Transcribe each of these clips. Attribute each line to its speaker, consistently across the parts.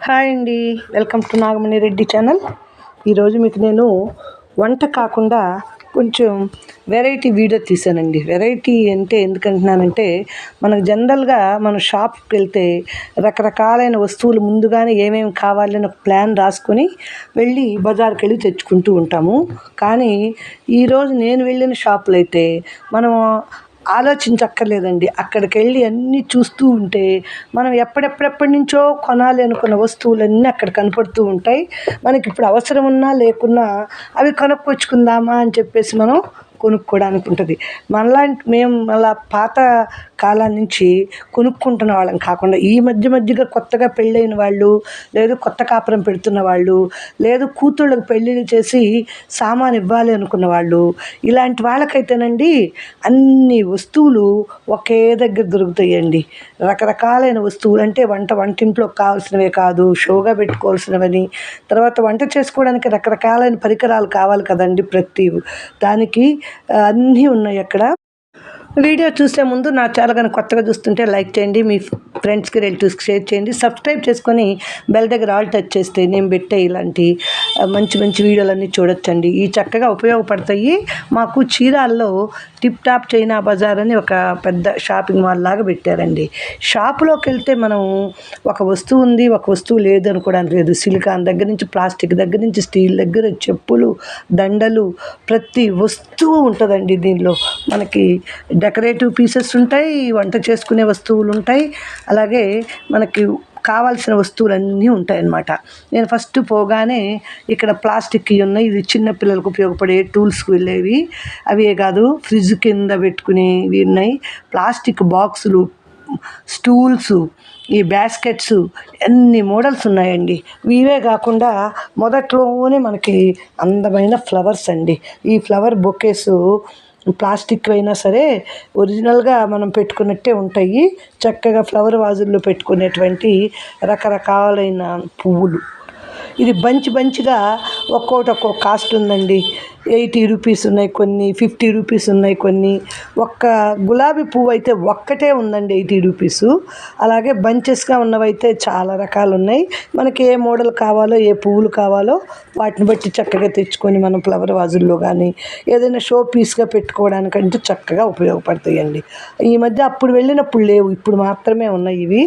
Speaker 1: Hi అండి, welcome to Nagamani Reddy channel. ఈరోజు మీకు నేను వంట కాకుండా కొంచెం వెరైటీ వీడియో తీసానండి. వెరైటీ అంటే ఎందుకంటున్నానంటే, మనకు జనరల్గా మనం షాప్కి వెళ్తే రకరకాలైన వస్తువులు ముందుగానే ఏమేమి కావాలని ఒక ప్లాన్ రాసుకొని వెళ్ళి బజార్కి వెళ్ళి తెచ్చుకుంటూ ఉంటాము. కానీ ఈరోజు నేను వెళ్ళిన షాపులో అయితే మనం ఆలోచించక్కర్లేదండి. అక్కడికి వెళ్ళి అన్నీ చూస్తూ ఉంటే మనం ఎప్పటి నుంచో కొనాలి అనుకున్న వస్తువులన్నీ అక్కడ కనపడుతూ ఉంటాయి. మనకి ఇప్పుడు అవసరం ఉన్నా లేకున్నా అవి కొనుక్కొచ్చుకుందామా అని చెప్పేసి మనం కొనుక్కోవడానికి ఉంటుంది. మేము అలా పాత కాలం నుంచి కొనుక్కుంటున్న వాళ్ళం కాకుండా ఈ మధ్యగా కొత్తగా పెళ్ళైన వాళ్ళు, లేదు కొత్త కాపురం పెడుతున్న వాళ్ళు, లేదు కూతుళ్ళకు పెళ్ళిళ్ళు చేసి సామాను ఇవ్వాలి అనుకున్న వాళ్ళు, ఇలాంటి వాళ్ళకైతేనండి అన్ని వస్తువులు ఒకే దగ్గర దొరుకుతాయండి. రకరకాలైన వస్తువులు అంటే వంటింట్లో కావాల్సినవే కాదు, షోగా పెట్టుకోవాల్సినవని, తర్వాత వంట చేసుకోవడానికి రకరకాలైన పరికరాలు కావాలి కదండి. ప్రతి దానికి అన్నీ ఉన్నాయి అక్కడ. వీడియో చూసే ముందు నా ఛానల్ కానీ కొత్తగా చూస్తుంటే లైక్ చేయండి, మీ ఫ్రెండ్స్కి రిలేటివ్స్కి షేర్ చేయండి, సబ్స్క్రైబ్ చేసుకొని బెల్ దగ్గర ఆల్ టచ్ చేస్తే నేను పెట్టే ఇలాంటి మంచి మంచి వీడియోలన్నీ చూడొచ్చండి. ఈ చక్కగా ఉపయోగపడతాయి. మాకు చీరాల్లో టిప్ టాప్ చైనా బజార్ అని ఒక పెద్ద షాపింగ్ మాల్ లాగా పెట్టారండి. షాపులోకి వెళ్తే మనం ఒక వస్తువు ఉంది, ఒక వస్తువు లేదు అనుకోవడానికి లేదు. సిలికాన్ దగ్గర నుంచి ప్లాస్టిక్ దగ్గర నుంచి స్టీల్ దగ్గర చెప్పులు, దండలు, ప్రతి వస్తువు ఉంటుందండి. దీనిలో మనకి డెకరేటివ్ పీసెస్ ఉంటాయి, వంట చేసుకునే వస్తువులు ఉంటాయి, అలాగే మనకి కావాల్సిన వస్తువులన్నీ ఉంటాయన్నమాట. నేను ఫస్ట్ పోగానే ఇక్కడ ప్లాస్టిక్ ఉన్నాయి, ఇది చిన్నపిల్లలకు ఉపయోగపడే టూల్స్కి వెళ్ళేవి. అవే కాదు, ఫ్రిడ్జ్ కింద పెట్టుకునేవి ఉన్నాయి, ప్లాస్టిక్ బాక్సులు, స్టూల్స్, ఈ బాస్కెట్స్, ఎన్ని మోడల్స్ ఉన్నాయండి. ఇవే కాకుండా మొదట్లోనే మనకి అందమైన ఫ్లవర్స్ అండి. ఈ ఫ్లవర్ బొకేసు ప్లాస్టిక్ అయినా సరే ఒరిజినల్గా మనం పెట్టుకున్నట్టే ఉంటాయి. చక్కగా ఫ్లవర్ వాజుల్లో పెట్టుకునేటువంటి రకరకాలైన పువ్వులు. ఇది బంచిగా ఒక్కొక్క కాస్ట్ ఉందండి. 80 రూపీస్ ఉన్నాయి కొన్ని, 50 రూపీస్ ఉన్నాయి కొన్ని. ఒక్క గులాబీ పువ్వు అయితే ఒక్కటే ఉందండి 80 రూపీసు. అలాగే బంచెస్గా ఉన్నవైతే చాలా రకాలు ఉన్నాయి. మనకి ఏ మోడల్ కావాలో, ఏ పువ్వులు కావాలో వాటిని బట్టి చక్కగా తెచ్చుకొని మనం ఫ్లవర్ వాజుల్లో కానీ ఏదైనా షో పీస్గా పెట్టుకోవడానికంటే చక్కగా ఉపయోగపడతాయండి. ఈ మధ్య అప్పుడు వెళ్ళినప్పుడు లేవు, ఇప్పుడు మాత్రమే ఉన్నాయి ఇవి.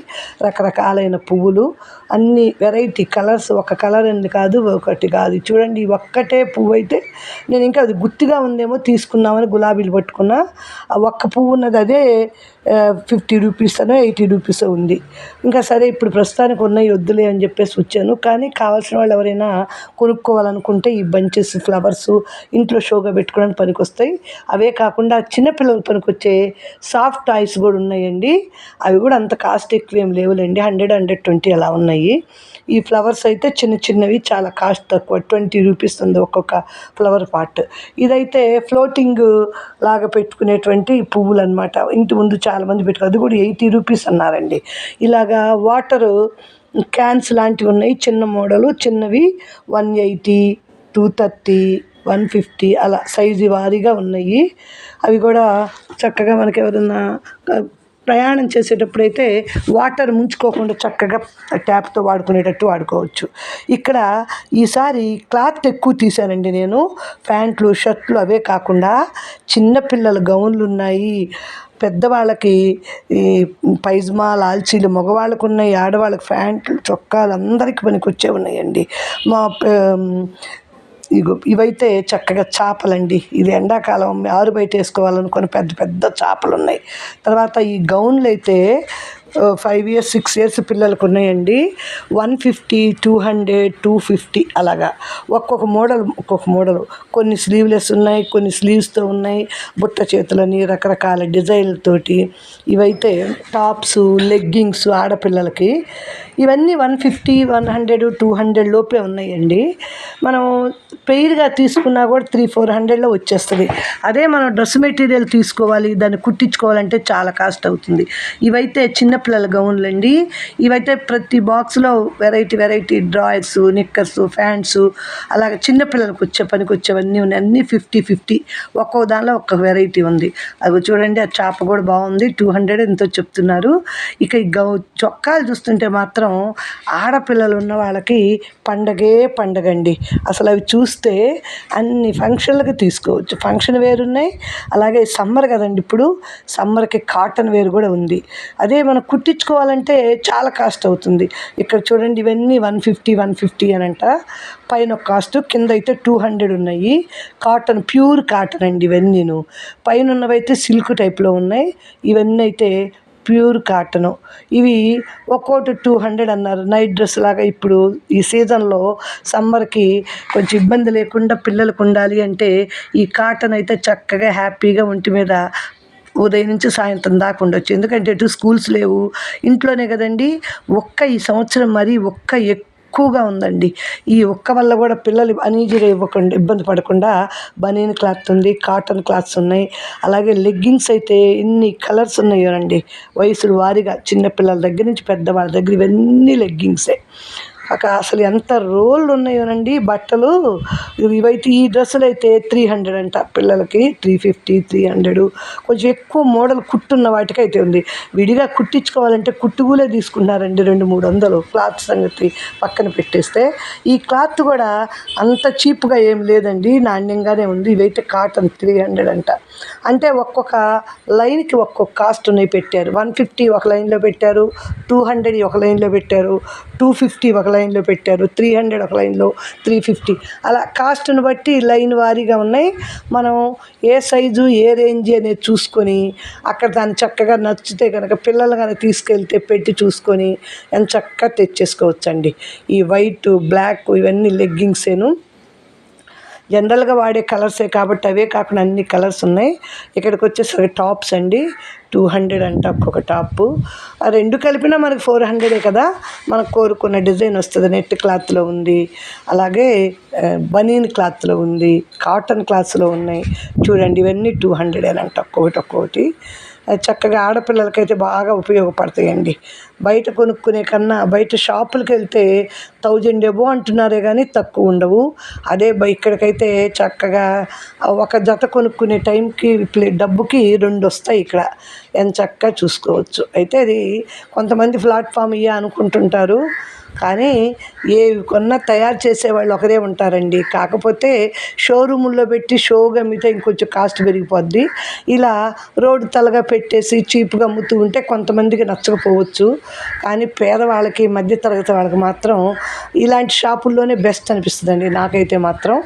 Speaker 1: రకరకాలైన పువ్వులు, అన్ని వెరైటీ కలర్స్, ఒక కలర్ అని కాదు, ఒకటి కాదు. చూడండి, ఒక్కటే పువ్వు అయితే నేను ఇంకా అది గుత్తిగా ఉందేమో తీసుకుందామని గులాబీలు పట్టుకున్నా. ఆ ఒక్క పువ్వు ఉన్నది అదే 50 రూపీస్ అనో 80 రూపీస్ ఉంది. ఇంకా సరే ఇప్పుడు ప్రస్తుతానికి ఉన్నాయి, వద్దులే అని చెప్పేసి వచ్చాను. కానీ కావాల్సిన వాళ్ళు ఎవరైనా కొనుక్కోవాలనుకుంటే ఈ బంచెస్, ఫ్లవర్స్ ఇంట్లో షోగా పెట్టుకోవడానికి పనికొస్తాయి. అవే కాకుండా చిన్నపిల్లలకు పనికొచ్చే సాఫ్ట్ టాయ్స్ కూడా ఉన్నాయండి. అవి కూడా అంత కాస్ట్ ఎక్కువ ఏం లేవులేండి, 100, 120 అలా ఉన్నాయి. ఈ ఫ్లవర్స్ అయితే చిన్నవి, చాలా కాస్ట్ తక్కువ, 20 రూపీస్ ఉంది ఒక్కొక్క ఫ్లవర్ పాట్. ఇదైతే ఫ్లోటింగ్ లాగా పెట్టుకునేటువంటి పువ్వులు అనమాట. ఇంటి ముందు చాలామంది పెట్టుకో, అది కూడా 80 రూపీస్ అన్నారండి. ఇలాగా వాటరు క్యాన్స్ లాంటివి ఉన్నాయి, చిన్న మోడలు, చిన్నవి 180, 230, 150 అలా సైజు వారీగా ఉన్నాయి. అవి కూడా చక్కగా మనకి ఎవరన్నా ప్రయాణం చేసేటప్పుడైతే వాటర్ ముంచుకోకుండా చక్కగా ట్యాప్తో వాడుకునేటట్టు వాడుకోవచ్చు. ఇక్కడ ఈసారి క్లాత్ ఎక్కువ తీశానండి నేను. ప్యాంట్లు, షర్ట్లు అవే కాకుండా చిన్నపిల్లల గౌన్లు ఉన్నాయి, పెద్దవాళ్ళకి ఈ పైజమా, లాల్చీలు, మగవాళ్ళకు ఉన్నాయి, ఆడవాళ్ళకి ప్యాంట్లు, చొక్కాలు అందరికీ పనికొచ్చే ఉన్నాయండి. ఇవైతే చక్కగా చేపలండి. ఇది ఎండాకాలం ఆరు బయట వేసుకోవాలనుకుని పెద్ద చేపలు ఉన్నాయి. తర్వాత ఈ గౌన్లు అయితే 5 years, 6 years పిల్లలకు ఉన్నాయండి. 150, 200, 250 అలాగా ఒక్కొక్క మోడల్. కొన్ని స్లీవ్లెస్ ఉన్నాయి, కొన్ని స్లీవ్స్తో ఉన్నాయి, బుట్ట చేతులని రకరకాల డిజైన్లతోటి. ఇవైతే టాప్స్, లెగ్గింగ్స్ ఆడపిల్లలకి. ఇవన్నీ 150, 100, 200 లోపే ఉన్నాయండి. మనం పెయిర్గా తీసుకున్నా కూడా 300-400లో వచ్చేస్తుంది. అదే మనం డ్రెస్ మెటీరియల్ తీసుకోవాలి, దాన్ని కుట్టించుకోవాలంటే చాలా కాస్ట్ అవుతుంది. ఇవైతే చిన్న చిన్నపిల్లల గౌన్లు అండి. ఇవైతే ప్రతి బాక్స్లో వెరైటీ డ్రాయర్స్, నిక్కర్స్, ప్యాంట్స్, అలాగే చిన్నపిల్లలకు పనికొచ్చేవన్నీ ఉన్నాయి. అన్నీ 50 ఒక్కో దానిలో ఒక్క వెరైటీ ఉంది. అవి చూడండి, ఆ చాప కూడా బాగుంది. 200 ఎంతో చెప్తున్నారు. ఇక ఈ చొక్కాలు చూస్తుంటే మాత్రం ఆడపిల్లలు ఉన్న వాళ్ళకి పండగ అండి. అసలు అవి చూస్తే అన్ని ఫంక్షన్లకు తీసుకోవచ్చు. ఫంక్షన్ వేర్ ఉన్నాయి, అలాగే సమ్మర్ కదండి, ఇప్పుడు సమ్మర్కి కాటన్ వేర్ కూడా ఉంది. అదే మనం కుట్టించుకోవాలంటే చాలా కాస్ట్ అవుతుంది. ఇక్కడ చూడండి, ఇవన్నీ 150 అని అంట. పైన ఒక కాస్ట్, కింద అయితే 200 ఉన్నాయి. కాటన్, ప్యూర్ కాటన్ అండి ఇవన్నీను. పైన ఉన్నవైతే సిల్క్ టైప్లో ఉన్నాయి, ఇవన్నీ అయితే ప్యూర్ కాటను. ఇవి ఒక్కోటి 200 అన్నారు. నైట్ డ్రెస్ లాగా ఇప్పుడు ఈ సీజన్లో సమ్మర్కి కొంచెం ఇబ్బంది లేకుండా పిల్లలకు ఉండాలి అంటే ఈ కాటన్ అయితే చక్కగా హ్యాపీగా ఒంటి మీద ఉదయం నుంచి సాయంత్రం దాకా ఉండొచ్చు. ఎందుకంటే ఎటు స్కూల్స్ లేవు, ఇంట్లోనే కదండి. ఈ సంవత్సరం మరీ ఎక్కువగా ఉందండి. ఈ వల్ల కూడా పిల్లలు అనీజీగా ఇబ్బంది పడకుండా బనీన్ క్లాత్ ఉంది, కాటన్ క్లాత్స్ ఉన్నాయి. అలాగే లెగ్గింగ్స్ అయితే ఎన్ని కలర్స్ ఉన్నాయోనండి, వయసుల వారీగా చిన్నపిల్లల దగ్గర నుంచి పెద్దవాళ్ళ దగ్గర ఇవన్నీ లెగ్గింగ్సే. అసలు ఎంత రోళ్ళు ఉన్నాయోనండి బట్టలు. ఇవైతే ఈ డ్రెస్సులు అయితే 300 అంట, పిల్లలకి 350, 300. కొంచెం ఎక్కువ మోడల్ కుట్టున్న వాటికి అయితే ఉంది. విడిగా కుట్టించుకోవాలంటే కుట్టుగూలే తీసుకున్నారండి, 200-300. క్లాత్ సంగతి పక్కన పెట్టేస్తే ఈ క్లాత్ కూడా అంత చీప్గా ఏం లేదండి, నాణ్యంగానే ఉంది. ఇవైతే కాటన్ 300 అంట. అంటే ఒక్కొక్క లైన్కి ఒక్కొక్క కాస్ట్ ఉన్నాయి పెట్టారు. 150 ఒక లైన్లో పెట్టారు, 200 ఒక లైన్లో పెట్టారు, 250 ఒక లైన్లో పెట్టారు, 300 ఒక లైన్లో, 350 అలా కాస్ట్ను బట్టి లైన్ వారీగా ఉన్నాయి. మనం ఏ సైజు ఏ రేంజ్ అనేది చూసుకొని అక్కడ దాన్ని చక్కగా నచ్చితే కనుక పిల్లలు కనుక తీసుకెళ్తే పెట్టి చూసుకొని ఎంత చక్కగా తెచ్చేసుకోవచ్చండి. ఈ వైట్, బ్లాక్ ఇవన్నీ లెగ్గింగ్సేను. జనరల్గా వాడే కలర్సే కాబట్టి అవే కాకుండా అన్ని కలర్స్ ఉన్నాయి. ఇక్కడికి వచ్చేసరికి టాప్స్ అండి, 200 అంట ఒక్కొక్క టాపు. ఆ రెండు కలిపినా మనకి 400 కదా. మనకు కోరుకున్న డిజైన్ వస్తుంది. నెట్ క్లాత్లో ఉంది, అలాగే బనీన్ క్లాత్లో ఉంది, కాటన్ క్లాత్స్లో ఉన్నాయి. చూడండి, ఇవన్నీ 200 అంట ఒక్కొక్కటి. చక్కగా ఆడపిల్లలకైతే బాగా ఉపయోగపడతాయండి. బయట కొనుక్కునే కన్నా బయట షాపులకు వెళ్తే 1000 ఎబో అంటున్నారే కానీ తక్కువ ఉండవు. అదే ఇక్కడికైతే చక్కగా ఒక జత కొనుక్కునే టైంకి డబ్బుకి 2 వస్తాయి ఇక్కడ. ఎంత చక్కగా చూసుకోవచ్చు. అయితే అది కొంతమంది ప్లాట్ఫామ్ అనుకుంటుంటారు, కానీ ఏవి కొన్నా తయారు చేసేవాళ్ళు ఒకరే ఉంటారండి. కాకపోతే షోరూముల్లో పెట్టి షోగా అమ్మితే ఇంకొంచెం కాస్ట్ పెరిగిపోద్ది. ఇలా రోడ్డు తలగా పెట్టేసి చీప్గా అమ్ముతూ ఉంటే కొంతమందికి నచ్చకపోవచ్చు, కానీ పేదవాళ్ళకి, మధ్యతరగతి వాళ్ళకి మాత్రం ఇలాంటి షాపుల్లోనే బెస్ట్ అనిపిస్తుందండి నాకైతే మాత్రం.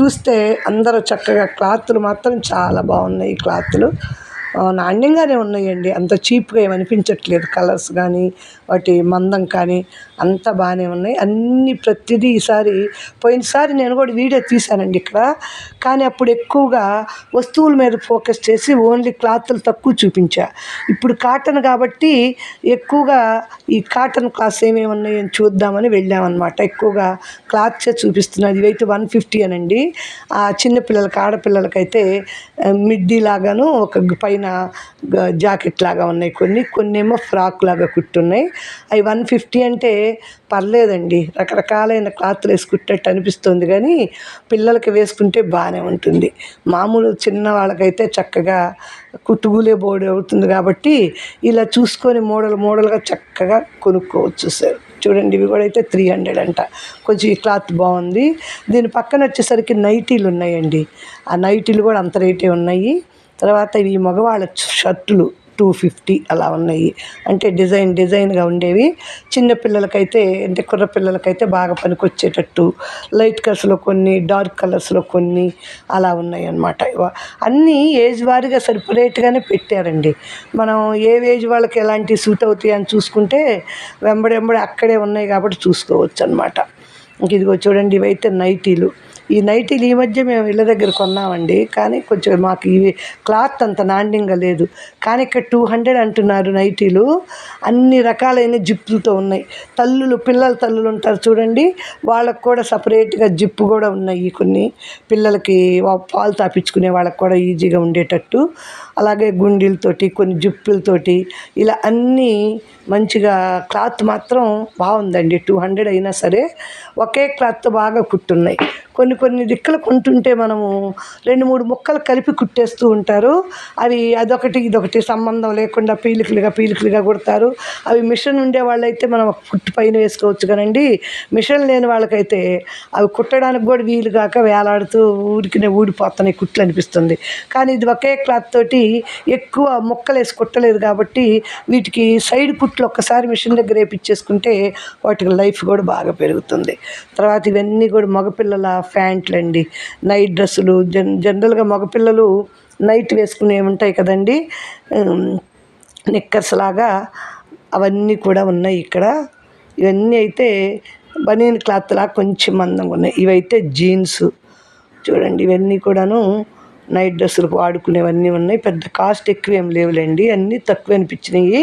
Speaker 1: చూస్తే అందరూ చక్కగా క్లాత్లు మాత్రం చాలా బాగున్నాయి. క్లాత్లు నాణ్యంగానే ఉన్నాయండి, అంత చీప్గా ఏమనిపించట్లేదు. కలర్స్ కానీ వాటి మందం కానీ అంతా బాగానే ఉన్నాయి. ప్రతిదీ పోయినసారి నేను కూడా వీడియో తీశానండి ఇక్కడ, కానీ అప్పుడు ఎక్కువగా వస్తువుల మీద ఫోకస్ చేసి ఓన్లీ క్లాత్లు తక్కువ చూపించా. ఇప్పుడు కాటన్ కాబట్టి ఎక్కువగా ఈ కాటన్ క్లాత్స్ ఏమేమి ఉన్నాయని చూద్దామని వెళ్ళామన్నమాట. ఎక్కువగా క్లాత్సే చూపిస్తున్నారు. ఇవైతే 150 అనండి. ఆ చిన్నపిల్లలకి, ఆడపిల్లలకైతే మిడ్డీ లాగాను ఒక పైన జాకెట్ లాగా ఉన్నాయి, కొన్ని ఏమో ఫ్రాక్ లాగా కుట్టున్నాయి. అవి 150 అంటే పర్లేదండి. రకరకాలైన క్లాత్లు వేసుకుంటట్టు అనిపిస్తుంది, కానీ పిల్లలకి వేసుకుంటే బాగానే ఉంటుంది. మామూలు చిన్న వాళ్ళకైతే చక్కగా కుట్టుగులే బోర్డు అవుతుంది కాబట్టి ఇలా చూసుకొని మోడల్గా చక్కగా కొనుక్కోవచ్చు సార్. చూడండి, ఇవి కూడా అయితే 300 అంట. కొంచెం ఈ క్లాత్ బాగుంది. దీని పక్కన వచ్చేసరికి నైటీలు ఉన్నాయండి. ఆ నైటీలు కూడా అంత రేటే ఉన్నాయి. తర్వాత ఇవి మగవాళ్ళ షర్టులు 250 అలా ఉన్నాయి. అంటే డిజైన్గా ఉండేవి. చిన్నపిల్లలకైతే అంటే కుర్రపిల్లలకైతే బాగా పనికొచ్చేటట్టు లైట్ కలర్స్లో కొన్ని, డార్క్ కలర్స్లో కొన్ని అలా ఉన్నాయి అన్నమాట. అన్నీ ఏజ్ వారీగా సపరేట్గానే పెట్టారండి. మనం ఏ ఏజ్ వాళ్ళకి ఎలాంటి సూట్ అవుతాయి అని చూసుకుంటే వెంబడి అక్కడే ఉన్నాయి కాబట్టి చూసుకోవచ్చు అన్నమాట. ఇదిగో చూడండి, ఇవైతే నైటీలు. ఈ నైటీలు ఈ మధ్య మేము ఇళ్ళ దగ్గర కొన్నామండి, కానీ కొంచెం మాకు ఇవి క్లాత్ అంత నాణ్యంగా లేదు. కానీ ఇక్కడ 200 అంటున్నారు నైటీలు. అన్ని రకాలైన జిప్పులతో ఉన్నాయి. పిల్లల తల్లులు ఉంటారు చూడండి, వాళ్ళకు కూడా సపరేట్గా జిప్పు కూడా ఉన్నాయి. కొన్ని పిల్లలకి పాలు తాపించుకునే వాళ్ళకి కూడా ఈజీగా ఉండేటట్టు అలాగే గుండీలతోటి కొన్ని జిప్పులతోటి ఇలా అన్నీ మంచిగా క్లాత్ మాత్రం బాగుందండి. 200 అయినా సరే ఒకే క్లాత్తో బాగా కుట్టున్నాయి. కొన్ని దిక్కులు కొంటుంటే మనము 2-3 ముక్కలు కలిపి కుట్టేస్తూ ఉంటారు. అవి అదొకటి ఇదొకటి సంబంధం లేకుండా పీలికలుగా కుడతారు. అవి మిషన్ ఉండే వాళ్ళైతే మనం కుట్టు పైన వేసుకోవచ్చు కానండి, మిషన్ లేని వాళ్ళకైతే అవి కుట్టడానికి కూడా వీలు కాక వేలాడుతూ ఊరికినే ఊడిపోతున్నాయి కుట్లు అనిపిస్తుంది. కానీ ఇది ఒకే క్లాత్ తోటి ఎక్కువ ముక్కలు వేసి కుట్టలేదు కాబట్టి వీటికి సైడ్ కుట్లు ఒక్కసారి మిషన్ దగ్గర వేపించేసుకుంటే వాటికి లైఫ్ కూడా బాగా పెరుగుతుంది. తర్వాత ఇవన్నీ కూడా మగపిల్లల ప్యాంట్లు అండి, నైట్ డ్రెస్సులు. జనరల్గా మగపిల్లలు నైట్ వేసుకునేవి ఉంటాయి కదండి, నిక్కర్స్ లాగా, అవన్నీ కూడా ఉన్నాయి ఇక్కడ. ఇవన్నీ అయితే బనీన్ క్లాత్ లాగా కొంచెం మందంగా ఉన్నాయి. ఇవైతే జీన్స్ చూడండి, ఇవన్నీ కూడాను నైట్ డ్రెస్సులకు వాడుకునేవన్నీ ఉన్నాయి. పెద్ద కాస్ట్ ఎక్కువ ఏం లేవులేండి, అన్నీ తక్కువ అనిపించినాయి.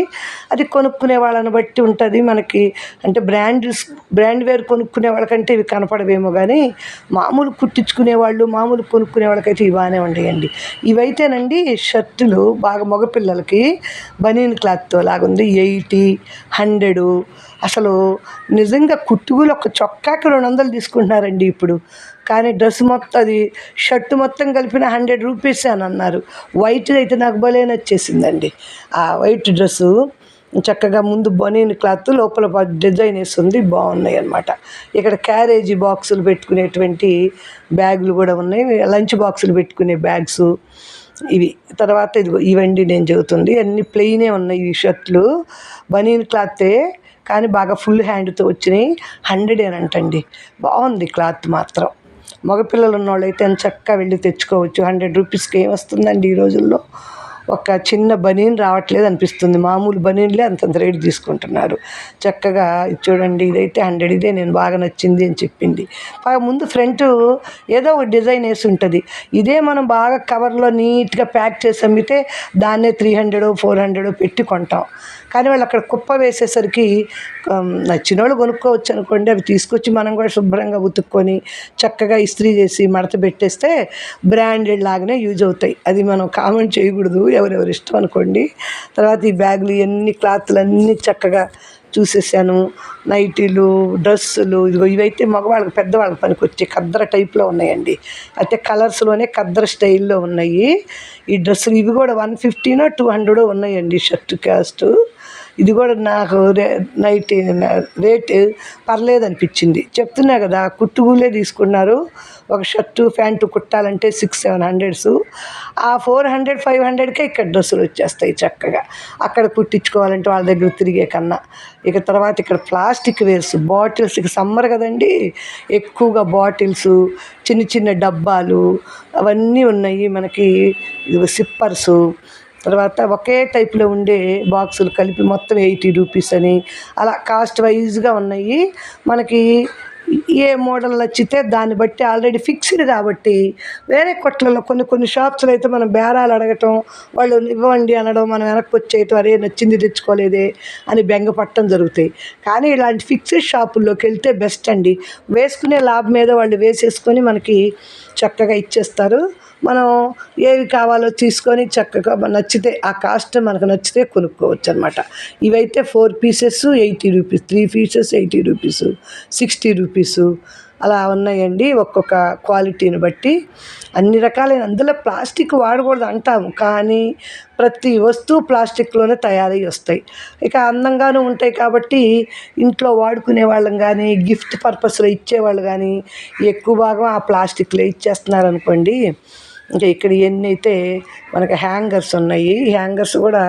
Speaker 1: అది కొనుక్కునే వాళ్ళని బట్టి ఉంటుంది మనకి. అంటే బ్రాండ్ వేర్ కొనుక్కునే వాళ్ళకంటే ఇవి కనపడవేమో కానీ మామూలు కుట్టించుకునే వాళ్ళు, మామూలు కొనుక్కునే వాళ్ళకైతే ఇవి బాగానే ఉంటాయండి. ఇవైతేనండి షర్టులు బాగా మగపిల్లలకి బనీన్ క్లాత్తో లాగుంది. 80, 100. అసలు నిజంగా కుట్టుగులు ఒక చొక్కాకి 200 తీసుకుంటున్నారండి ఇప్పుడు. కానీ డ్రెస్ మొత్తం, అది షర్టు మొత్తం కలిపిన 100 రూపీస్ అని అన్నారు. వైట్ అయితే నాకు భలే నచ్చేసిందండి. ఆ వైట్ డ్రెస్సు చక్కగా ముందు బనీన్ క్లాత్, లోపల డిజైన్ వేస్తుంది, బాగున్నాయి అన్నమాట. ఇక్కడ క్యారేజీ బాక్సులు పెట్టుకునేటువంటి బ్యాగులు కూడా ఉన్నాయి, లంచ్ బాక్సులు పెట్టుకునే బ్యాగ్స్ ఇవి. తర్వాత ఇవండి నేను చెబుతుంది, అన్నీ ప్లెయినే ఉన్నాయి ఈ షర్ట్లు, బనీన్ క్లాతే కానీ బాగా ఫుల్ హ్యాండ్తో వచ్చినాయి. 100 అంటండి. బాగుంది క్లాత్ మాత్రం. మగపిల్లలు ఉన్నవాళ్ళు అయితే చక్కగా వెళ్ళి తెచ్చుకోవచ్చు. 100 రూపీస్కి ఏమొస్తుందండి ఈ రోజుల్లో? ఒక చిన్న బనీన్ రావట్లేదు అనిపిస్తుంది. మామూలు బనీన్లే అంతంత రేటు తీసుకుంటున్నారు. చక్కగా చూడండి, ఇదైతే 100. ఇదే నేను బాగా నచ్చింది అని చెప్పింది. ముందు ఫ్రంట్ ఏదో ఒక డిజైన్ వేసి ఉంటుంది. ఇదే మనం బాగా కవర్లో నీట్గా ప్యాక్ చేసి అమ్మితే దాన్నే 300, 400 పెట్టి కొంటాం. కానీ వాళ్ళు అక్కడ కుప్ప వేసేసరికి నచ్చిన వాళ్ళు కొనుక్కోవచ్చు అనుకోండి. అవి తీసుకొచ్చి మనం కూడా శుభ్రంగా ఉతుక్కొని చక్కగా ఇస్త్రీ చేసి మడత పెట్టేస్తే బ్రాండెడ్ లాగానే యూజ్ అవుతాయి. అది మనం కామెంట్ చేయకూడదు, ఎవరెవరి ఇష్టం అనుకోండి. తర్వాత ఈ బ్యాగులు, ఇవన్నీ క్లాత్లు అన్నీ చక్కగా చూసేసాను. నైటీలు, డ్రెస్సులు, ఇవైతే మగవాళ్ళకి పెద్దవాళ్ళకి పనికి వచ్చే కద్దర టైప్లో ఉన్నాయండి. అయితే కలర్స్లోనే కద్దర స్టైల్లో ఉన్నాయి ఈ డ్రెస్సులు. ఇవి కూడా 150, 200 ఉన్నాయండి షర్ట్ కాస్ట్. ఇది కూడా నాకు నైట్ రేటు పర్లేదు అనిపించింది. చెప్తున్నా కదా, కుట్టుగూలే తీసుకున్నారు. ఒక షర్టు ప్యాంటు కుట్టాలంటే 600-700. ఆ 400, 500కే ఇక్కడ డ్రెస్సులు వచ్చేస్తాయి చక్కగా. అక్కడ కుట్టించుకోవాలంటే వాళ్ళ దగ్గర తిరిగే కన్నా. ఇక తర్వాత ఇక్కడ ప్లాస్టిక్ వేర్స్, బాటిల్స్. ఇక సమ్మర్ కదండి, ఎక్కువగా బాటిల్స్, చిన్న డబ్బాలు అవన్నీ ఉన్నాయి మనకి. సిప్పర్సు, తర్వాత ఒకే టైప్లో ఉండే బాక్సులు కలిపి మొత్తం 80 రూపీస్ అని అలా కాస్ట్ వైజ్గా ఉన్నాయి. మనకి ఏ మోడల్ నచ్చితే దాన్ని బట్టి ఆల్రెడీ ఫిక్స్డ్ కాబట్టి వేరే కొట్లలో కొన్ని షాప్స్లో అయితే మనం బేరాలు అడగటం, వాళ్ళు ఇవ్వండి అనడం, మనం వెనక్కి వచ్చేయటం, అరే నచ్చింది తెచ్చుకోలేదే అని బెంగపట్టడం జరుగుతాయి. కానీ ఇలాంటి ఫిక్స్డ్ షాపుల్లోకి వెళ్తే బెస్ట్ అండి. వేసుకునే లాభం మీద వాళ్ళు వేసేసుకొని మనకి చక్కగా ఇచ్చేస్తారు. మనం ఏవి కావాలో తీసుకొని చక్కగా నచ్చితే, ఆ కాస్ట్ మనకు నచ్చితే కొనుక్కోవచ్చు అనమాట. ఇవైతే 4 pieces 80 rupees, 3 pieces 80 rupees, 60 rupees అలా ఉన్నాయండి. ఒక్కొక్క క్వాలిటీని బట్టి అన్ని రకాలైన. అందులో ప్లాస్టిక్ వాడకూడదు అంటాము, కానీ ప్రతి వస్తువు ప్లాస్టిక్లోనే తయారై వస్తాయి. ఇక అందంగానూ ఉంటాయి కాబట్టి ఇంట్లో వాడుకునే వాళ్ళం కానీ, గిఫ్ట్ పర్పస్లో ఇచ్చేవాళ్ళు కానీ ఎక్కువ భాగం ఆ ప్లాస్టిక్లో ఇచ్చేస్తున్నారు అనుకోండి. ఇంకా ఇక్కడ ఇవన్నీ అయితే మనకి హ్యాంగర్స్ ఉన్నాయి. హ్యాంగర్స్ కూడా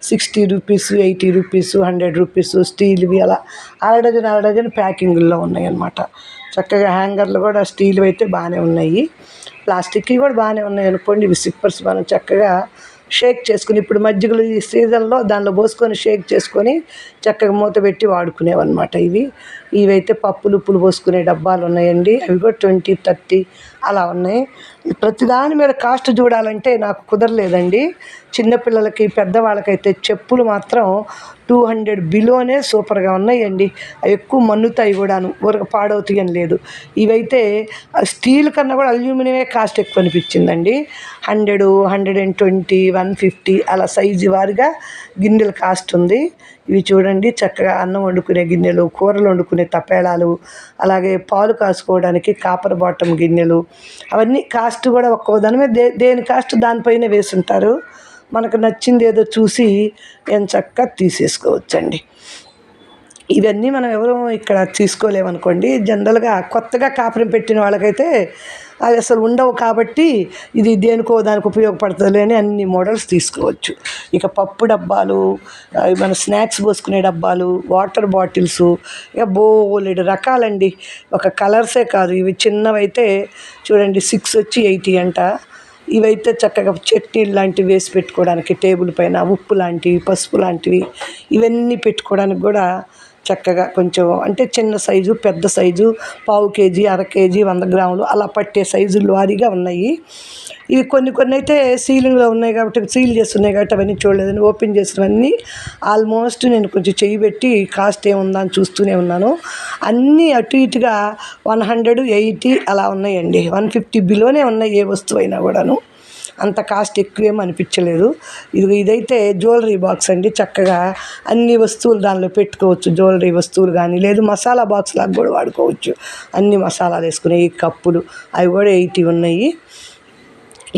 Speaker 1: 60 రూపీస్, 80 రూపీస్, 100 రూపీస్ స్టీల్వి అలా అర డజన్ ప్యాకింగ్లో ఉన్నాయి అన్నమాట. చక్కగా హ్యాంగర్లు కూడా స్టీల్ అయితే బాగానే ఉన్నాయి, ప్లాస్టిక్వి కూడా బాగానే ఉన్నాయి అనుకోండి. ఇవి సిప్పర్స్ మనం చక్కగా షేక్ చేసుకుని, ఇప్పుడు మజ్జిగలు ఈ సీజన్లో దానిలో పోసుకొని షేక్ చేసుకొని చక్కగా మూత పెట్టి వాడుకునేవన్నమాట. ఇవైతే పప్పులు ఉప్పులు పోసుకునే డబ్బాలు ఉన్నాయండి. అవి కూడా 20, 30 అలా ఉన్నాయి. ప్రతిదాని మీద కాస్ట్ చూడాలంటే నాకు కుదరలేదండి. చిన్నపిల్లలకి పెద్దవాళ్ళకైతే చెప్పులు మాత్రం 200 బిలోనే సూపర్గా ఉన్నాయండి. అవి ఎక్కువ మన్నుతాయి కూడాను, ఊరక పాడవుతాయి అని లేదు. ఇవైతే స్టీల్ కన్నా కూడా అల్యూమినియమే కాస్ట్ ఎక్కువ అనిపించిందండి. 100, 120, 150 అలా సైజు వారిగా గిన్నెల కాస్ట్ ఉంది. ఇవి చూడండి, చక్కగా అన్నం వండుకునే గిన్నెలు, కూరలు వండుకునే తపేళాలు, అలాగే పాలు కాసుకోవడానికి కాపర్ బాటమ్ గిన్నెలు, అవన్నీ కాస్ట్ కూడా ఒక్కో దాని మీద దేని కాస్ట్ దానిపైన వేసుంటారు. మనకు నచ్చింది ఏదో చూసి ఎంచక్కా తీసేసుకోవచ్చండి. ఇవన్నీ మనం ఎవరు ఇక్కడ తీసుకోలేమనుకోండి. జనరల్గా కొత్తగా కాపురం పెట్టిన వాళ్ళకైతే అవి అసలు ఉండవు కాబట్టి ఇది దేనికో దానికి ఉపయోగపడుతుంది అని అన్ని మోడల్స్ తీసుకోవచ్చు. ఇక పప్పు డబ్బాలు, మన స్నాక్స్ పోసుకునే డబ్బాలు, వాటర్ బాటిల్స్, ఇక బోలెడు రకాలండి. ఒక కలర్సే కాదు, ఇవి చిన్నవైతే చూడండి 6 వచ్చి 80 అంట. ఇవైతే చక్కగా చట్నీలు లాంటివి వేసి పెట్టుకోవడానికి, టేబుల్ పైన ఉప్పు లాంటివి, పసుపు లాంటివి ఇవన్నీ పెట్టుకోవడానికి కూడా చక్కగా కొంచెం అంటే చిన్న సైజు, పెద్ద సైజు, 1/4 కేజీ, 1/2 కేజీ, 100 గ్రాములు అలా పట్టే సైజులు వారీగా ఉన్నాయి. ఇవి కొన్ని అయితే సీలింగ్లో ఉన్నాయి కాబట్టి, సీల్ చేస్తున్నాయి కాబట్టి అవన్నీ చూడలేదని ఓపెన్ చేసినవన్నీ ఆల్మోస్ట్ నేను కొంచెం చెయ్యి పెట్టి కాస్ట్ ఏముందా అని చూస్తూనే ఉన్నాను. అన్నీ అటు ఇటుగా 180 అలా ఉన్నాయండి. 150 బిలోనే ఉన్నాయి ఏ వస్తువు అయినా కూడాను. అంత కాస్ట్ ఎక్కువేమీ అనిపించలేదు. ఇదైతే జ్యువెలరీ బాక్స్ అండి. చక్కగా అన్ని వస్తువులు దానిలో పెట్టుకోవచ్చు. జ్యువెలరీ వస్తువులు కానీ, లేదు మసాలా బాక్స్ లాగా కూడా వాడుకోవచ్చు. అన్ని మసాలాలు వేసుకునే ఈ కప్పులు అవి కూడా 80 ఉన్నాయి.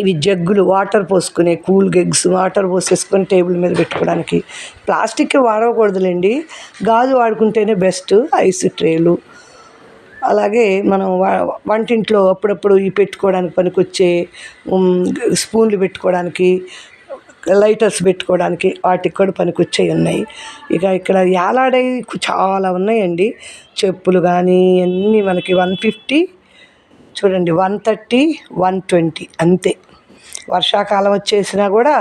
Speaker 1: ఇవి జగ్గులు, వాటర్ పోసుకునే కూల్ గెగ్స్, వాటర్ పోసేసుకొని టేబుల్ మీద పెట్టుకోవడానికి. ప్లాస్టిక్ వాడకూడదులేండి, గాజు వాడుకుంటేనే బెస్ట్. ఐస్ ట్రేలు, అలాగే మనం వంటింట్లో అప్పుడప్పుడు ఈ పెట్టుకోవడానికి పనికొచ్చే స్పూన్లు పెట్టుకోవడానికి, లైటర్స్ పెట్టుకోవడానికి వాటికి కూడా పనికొచ్చేవి ఉన్నాయి. ఇక ఇక్కడ యాలాడే చాలా ఉన్నాయండి. చెప్పులు కానీ అన్నీ మనకి 150, చూడండి 130, 120 అంతే. వర్షాకాలం వచ్చేసినా కూడా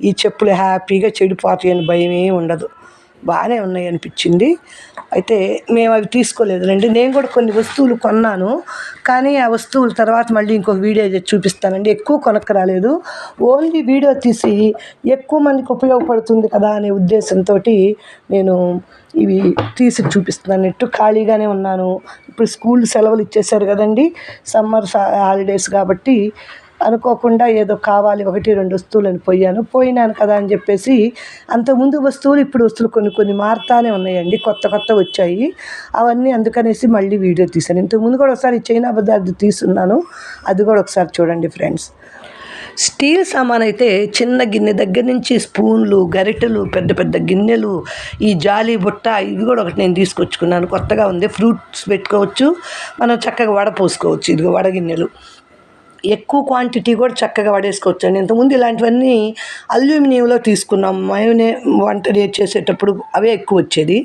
Speaker 1: ఈ చెప్పులు హ్యాపీగా చెడిపోతాయి అని భయమే ఉండదు. బాగానే ఉన్నాయి అనిపించింది. అయితే మేము అవి తీసుకోలేదులేండి. నేను కూడా కొన్ని వస్తువులు కొన్నాను, కానీ ఆ వస్తువుల తర్వాత మళ్ళీ ఇంకొక వీడియో చూపిస్తానండి. ఎక్కువ కొనక్క రాలేదు, ఓన్లీ వీడియో తీసి ఎక్కువ మందికి ఉపయోగపడుతుంది కదా అనే ఉద్దేశంతో నేను ఇవి తీసి చూపిస్తున్నట్టు. ఖాళీగానే ఉన్నాను, ఇప్పుడు స్కూల్ సెలవులు ఇచ్చేసారు కదండి, సమ్మర్ హాలిడేస్ కాబట్టి అనుకోకుండా ఏదో కావాలి 1-2 వస్తువులను పోయినాను కదా అని చెప్పేసి అంతకుముందు వస్తువులు ఇప్పుడు వస్తువులు కొన్ని మారుతానే ఉన్నాయండి. కొత్త వచ్చాయి అవన్నీ, అందుకనేసి మళ్ళీ వీడియో తీశాను. ఇంతకుముందు కూడా ఒకసారి చైనా బజార్ది తీసున్నాను, అది కూడా ఒకసారి చూడండి ఫ్రెండ్స్. స్టీల్ సామాన్ అయితే చిన్న గిన్నె దగ్గర నుంచి స్పూన్లు, గరిటెలు, పెద్ద గిన్నెలు, ఈ జాలి బుట్ట, ఇవి కూడా ఒకటి నేను తీసుకొచ్చుకున్నాను. కొత్తగా ఉంది, ఫ్రూట్స్ పెట్టుకోవచ్చు, మనం చక్కగా వడ పోసుకోవచ్చు. ఇదిగో వడ గిన్నెలు, ఎక్కువ క్వాంటిటీ కూడా చక్కగా వడేసుకోవచ్చు అండి. ఇంతకుముందు ఇలాంటివన్నీ అల్యూమినియంలో తీసుకున్నాం, మేమే వంట చేసేటప్పుడు అవే ఎక్కువ వచ్చేది.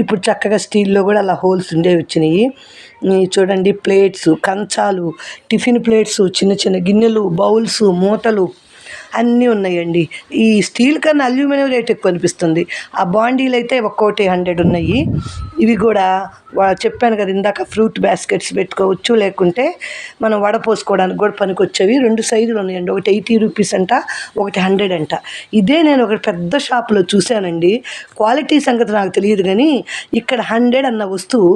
Speaker 1: ఇప్పుడు చక్కగా స్టీల్లో కూడా అలా హోల్స్ ఉండేవి వచ్చినాయి. చూడండి, ప్లేట్స్, కంచాలు, టిఫిన్ ప్లేట్స్, చిన్న గిన్నెలు, బౌల్స్, మూతలు అన్నీ ఉన్నాయండి. ఈ స్టీల్ కన్నా అల్యూమినియం రేట్ ఎక్కువ అనిపిస్తుంది. ఆ బాండీలు అయితే ఒక్కోటి 100 ఉన్నాయి. ఇవి కూడా చెప్పాను కదా ఇందాక, ఫ్రూట్ బాస్కెట్స్ పెట్టుకోవచ్చు, లేకుంటే మనం వడ పోసుకోవడానికి కూడా పనికొచ్చేవి. 2 సైజులు ఉన్నాయండి, ఒకటి 80 రూపీస్ అంట, ఒకటి 100 అంట. ఇదే నేను ఒక పెద్ద షాప్లో చూశానండి. క్వాలిటీ సంగతి నాకు తెలియదు కానీ ఇక్కడ 100 అన్న వస్తువు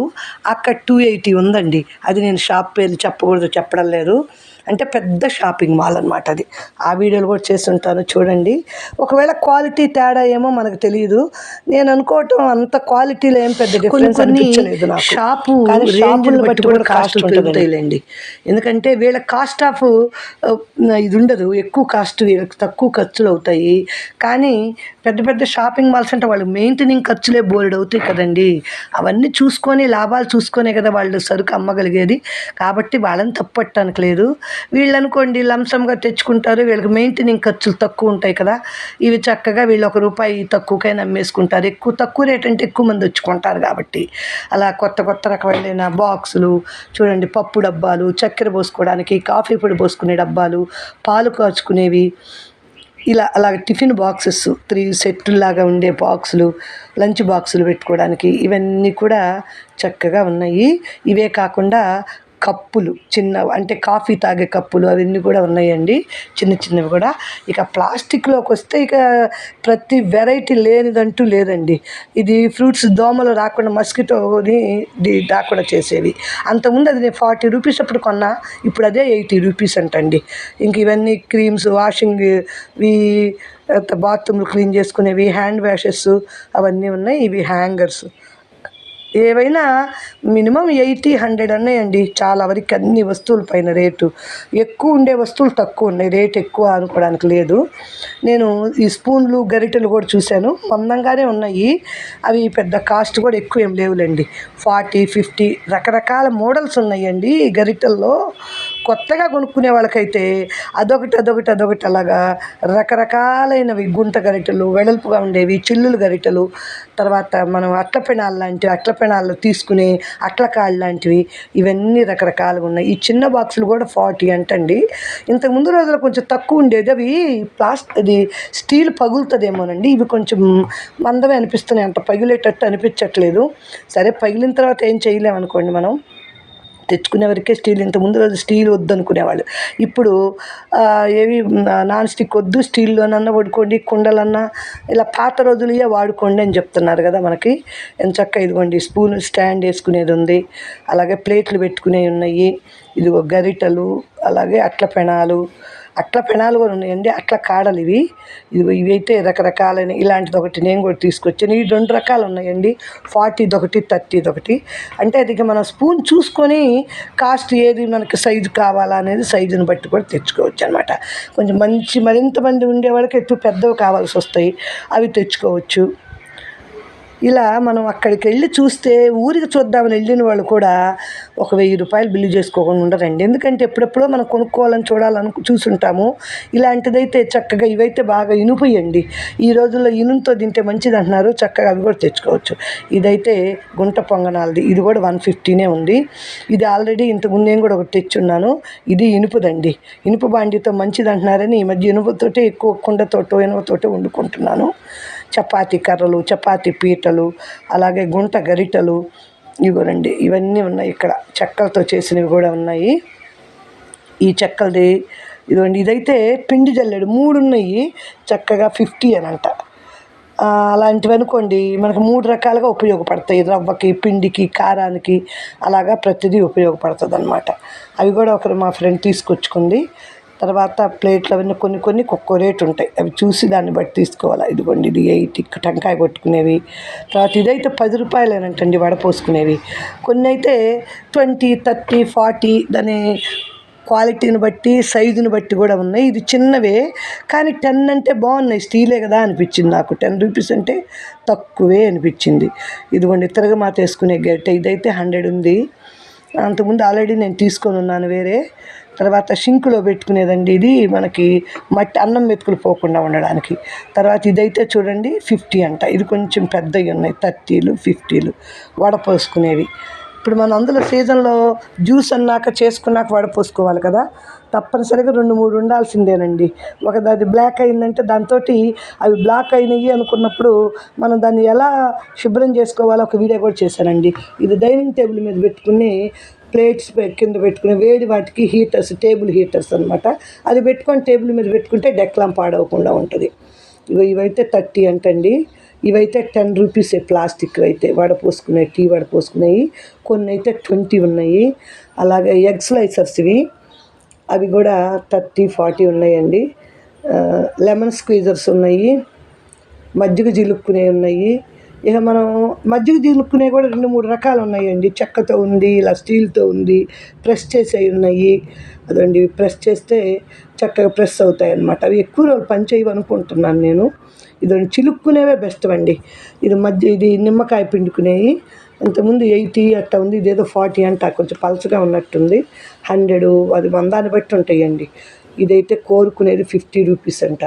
Speaker 1: అక్కడ 280 ఉందండి. అది నేను షాప్ పేరు చెప్పడం లేదు, అంటే పెద్ద షాపింగ్ మాల్ అనమాట అది. ఆ వీడియోలు కూడా చేస్తుంటాను చూడండి. ఒకవేళ క్వాలిటీ తేడా ఏమో మనకు తెలియదు. నేను అనుకోవటం అంత క్వాలిటీలో ఏం పెద్ద డిఫరెన్స్ అనిపించలేదు నాకు. షాపులను బట్టి కూడా కాస్ట్ ఉంటుందిలేండి. ఎందుకంటే వీళ్ళ కాస్ట్ ఆఫ్ ఇది ఉండదు, ఎక్కువ కాస్ట్, వీళ్ళకి తక్కువ ఖర్చులు అవుతాయి. కానీ పెద్ద షాపింగ్ మాల్స్ అంటే వాళ్ళు మెయింటెనింగ్ ఖర్చులే బోల్డ్ అవుతాయి కదండి. అవన్నీ చూసుకొని లాభాలు చూసుకొనే కదా వాళ్ళు సరుకు అమ్మగలిగేది. కాబట్టి వాళ్ళని తప్పట్టడానికి లేదు. వీళ్ళు అనుకోండి లంసంగా తెచ్చుకుంటారు, వీళ్ళకి మెయింటెనింగ్ ఖర్చులు తక్కువ ఉంటాయి కదా. ఇవి చక్కగా వీళ్ళు ₹1 తక్కువకైనా అమ్మేసుకుంటారు. తక్కువ రేట్ అంటే ఎక్కువ మంది వచ్చుకుంటారు కాబట్టి. అలా కొత్త రకమైన బాక్సులు చూడండి, పప్పు డబ్బాలు, చక్కెర పోసుకోవడానికి, కాఫీ పొడి పోసుకునే డబ్బాలు, పాలు కాచుకునేవి, అలాగ టిఫిన్ బాక్సెస్ 3 సెట్టులాగా ఉండే బాక్సులు, లంచ్ బాక్సులు పెట్టుకోవడానికి, ఇవన్నీ కూడా చక్కగా ఉన్నాయి. ఇవే కాకుండా కప్పులు చిన్న అంటే కాఫీ తాగే కప్పులు అవన్నీ కూడా ఉన్నాయండి, చిన్న చిన్నవి కూడా. ఇక ప్లాస్టిక్లోకి వస్తే ఇక ప్రతి వెరైటీ లేనిదంటూ లేదండి. ఇది ఫ్రూట్స్ దోమలు రాకుండా మస్కిటోని రాకుండా చేసేవి. అంతకుముందు అది నేను 40 రూపీస్ అప్పుడు కొన్నా, ఇప్పుడు అదే 80 రూపీస్ అంటండి. ఇంక ఇవన్నీ క్రీమ్స్, వాషింగ్ ఇవి, బాత్రూమ్లు క్లీన్ చేసుకునేవి, హ్యాండ్ వాషెస్ అవన్నీ ఉన్నాయి. ఇవి హ్యాంగర్స్, ఏవైనా మినిమం 80-100 ఉన్నాయండి చాలా వరకు అన్ని వస్తువుల పైన రేటు. ఎక్కువ ఉండే వస్తువులు తక్కువ ఉన్నాయి, రేటు ఎక్కువ అనుకోవడానికి లేదు. నేను ఈ స్పూన్లు గరిటెలు కూడా చూశాను, మందంగానే ఉన్నాయి. అవి పెద్ద కాస్ట్ కూడా ఎక్కువ ఏం లేవులేండి, 40-50 రకరకాల మోడల్స్ ఉన్నాయండి ఈ గరిటెల్లో. కొత్తగా కొనుక్కునే వాళ్ళకైతే అదొకటి అలాగా రకరకాలైనవి గుంట గరిటెలు, వెడల్పుగా ఉండేవి చిల్లులు గరిటెలు, తర్వాత మనం అట్ల పెనాలు లాంటివి, అట్ల పెనాల్లో తీసుకునే అట్లకాళ్ళు లాంటివి, ఇవన్నీ రకరకాలుగా ఉన్నాయి. ఈ చిన్న బాక్సులు కూడా 40 అంటండి. ఇంతకు ముందు రోజుల్లో కొంచెం తక్కువ ఉండేది. అవి ఇది స్టీల్ పగులుతుందేమోనండి, ఇవి కొంచెం మందమే అనిపిస్తున్నాయి, అంత పగిలేటట్టు అనిపించట్లేదు. సరే పగిలిన తర్వాత ఏం చేయలేమనుకోండి, మనం తెచ్చుకునే వరకే స్టీల్. ఇంత ముందు రోజు స్టీల్ వద్దనుకునేవాళ్ళు, ఇప్పుడు ఏవి నాన్ స్టిక్ వద్దు, స్టీల్లోనన్నా వండుకోండి, కుండలన్నా ఇలా పాత రోజులే వాడుకోండి అని చెప్తున్నారు కదా మనకి. ఎంచక్క ఇదిగోండి స్పూన్ స్టాండ్ వేసుకునేది ఉంది, అలాగే ప్లేట్లు పెట్టుకునేవి ఉన్నాయి, ఇదిగో గరిటెలు, అలాగే అట్ల పెనాలు కూడా ఉన్నాయండి, అట్ల కాడలు ఇవి. ఇవైతే రకరకాలైన ఇలాంటిది ఒకటి నేను కూడా తీసుకొచ్చాను. ఇవి 2 రకాలు ఉన్నాయండి, 40 ఒకటి, 30 ఒకటి. అంటే అది మనం స్పూన్ చూసుకొని కాస్ట్ ఏది మనకి సైజు కావాలా అనేది సైజుని బట్టి కూడా తెచ్చుకోవచ్చు అనమాట. కొంచెం మరింత మంది ఉండేవాళ్ళకి ఎక్కువ పెద్దవి కావాల్సి వస్తాయి, అవి తెచ్చుకోవచ్చు. ఇలా మనం అక్కడికి వెళ్ళి చూస్తే, ఊరికి చూద్దామని వెళ్ళిన వాళ్ళు కూడా ఒక 1000 రూపాయలు బిల్లు చేసుకోకుండా ఉండరండి. ఎందుకంటే ఎప్పుడెప్పుడో మనం కొనుక్కోవాలని చూసుంటాము. ఇలాంటిదైతే చక్కగా ఇవైతే బాగా ఇనుపయండి, ఈ రోజుల్లో ఇనుముతో తింటే మంచిది అంటున్నారు, చక్కగా అవి కూడా తెచ్చుకోవచ్చు. ఇదైతే గుంట పొంగనాలది, ఇది కూడా 150 ఉంది. ఇది ఆల్రెడీ ఇంతకుముందు నేను కూడా ఒకటి తెచ్చున్నాను, ఇది ఇనుపుదండి, ఇనుపు బాండితో మంచిది అంటున్నారని ఈ మధ్య ఇనుపుతోటే ఎక్కువ కుండతోటో ఇనుపతోటో వండుకుంటున్నాను. చపాతీ కర్రలు, చపాతీ పీటలు, అలాగే గుంట గరిటెలు, ఇవ్వనండి ఇవన్నీ ఉన్నాయి. ఇక్కడ చెక్కలతో చేసినవి కూడా ఉన్నాయి. ఈ చెక్కలది ఇదిగోండి, ఇదైతే పిండి జల్లెడు 3 ఉన్నాయి, చక్కగా 50 అనంట. అలాంటివి అనుకోండి మనకు 3 రకాలుగా ఉపయోగపడతాయి, రవ్వకి, పిండికి, కారానికి, అలాగా ప్రతిదీ ఉపయోగపడుతుంది అనమాట. అవి కూడా ఒకరు మా ఫ్రెండ్ తీసుకొచ్చుకుంది. తర్వాత ప్లేట్లు అవన్నీ కొన్ని ఒక్కో రేటు ఉంటాయి, అవి చూసి దాన్ని బట్టి తీసుకోవాలి. ఇదిగోండి ఇది 80 టెంకాయ కొట్టుకునేవి. తర్వాత ఇదైతే 10 రూపాయలేనంటండి వడపోసుకునేవి. కొన్ని అయితే 20, 30, 40 దాని క్వాలిటీని బట్టి సైజుని బట్టి కూడా ఉన్నాయి. ఇది చిన్నవే కానీ 10 అంటే బాగున్నాయి, స్టీలే కదా అనిపించింది నాకు. 10 రూపీస్ అంటే తక్కువే అనిపించింది. ఇదిగోండి తిరగమాత వేసుకునే గరిటె, ఇదైతే 100 ఉంది. అంతకుముందు ఆల్రెడీ నేను తీసుకొని ఉన్నాను వేరే. తర్వాత షింకులో పెట్టుకునేదండి, ఇది మనకి మట్టి అన్నం మెతుకులు పోకుండా ఉండడానికి. తర్వాత ఇదైతే చూడండి 50 అంట, ఇది కొంచెం పెద్దవి ఉన్నాయి, 30, 50 వడపోసుకునేవి. ఇప్పుడు మనం అందులో సీజన్లో జ్యూస్ అన్నాక చేసుకున్నాక వడపోసుకోవాలి కదా, తప్పనిసరిగా 2-3 ఉండాల్సిందేనండి. అది బ్లాక్ అయిందంటే దాంతో అవి బ్లాక్ అయినాయి అనుకున్నప్పుడు మనం దాన్ని ఎలా శుభ్రం చేసుకోవాలో ఒక వీడియో కూడా చేశానండి. ఇది డైనింగ్ టేబుల్ మీద పెట్టుకుని ప్లేట్స్ కింద పెట్టుకునే వేడి వాటికి హీటర్స్, టేబుల్ హీటర్స్ అనమాట. అది పెట్టుకొని టేబుల్ మీద పెట్టుకుంటే డెక్లాం పాడవకుండా ఉంటుంది. ఇవైతే 30 అంటండి. ఇవైతే 10 రూపీసే ప్లాస్టిక్ అయితే, వడపోసుకునే టీ వడపోసుకునేవి. కొన్ని అయితే 20 ఉన్నాయి. అలాగే ఎగ్ స్లైసర్స్ ఇవి, అవి కూడా 30-40 ఉన్నాయండి. లెమన్ స్క్వీజర్స్ ఉన్నాయి, మజ్జిగ జిలుక్కునే ఉన్నాయి. ఇక మనం మజ్జిగ జిలుక్కునే కూడా 2-3 రకాలు ఉన్నాయండి. చెక్కతో ఉంది, ఇలా స్టీల్తో ఉంది, ప్రెస్ చేసేవి ఉన్నాయి. అదండి ప్రెస్ చేస్తే చక్కగా ప్రెస్ అవుతాయి అన్నమాట. అవి ఎక్కువ రోజులు పనిచేయవు అనుకుంటున్నాను నేను. ఇదండి చిలుక్కునేవే బెస్ట్ అండి. ఇది నిమ్మకాయ పిండుకునేవి. ఇంతకుముందు 80 అట్లా ఉంది, ఇదేదో 40 అంట, కొంచెం పలచగా ఉన్నట్టుంది. 100 అది మందాన్ని బట్టి ఉంటాయండి. ఇదైతే కోరుకునేది 50 రూపీస్ అంట.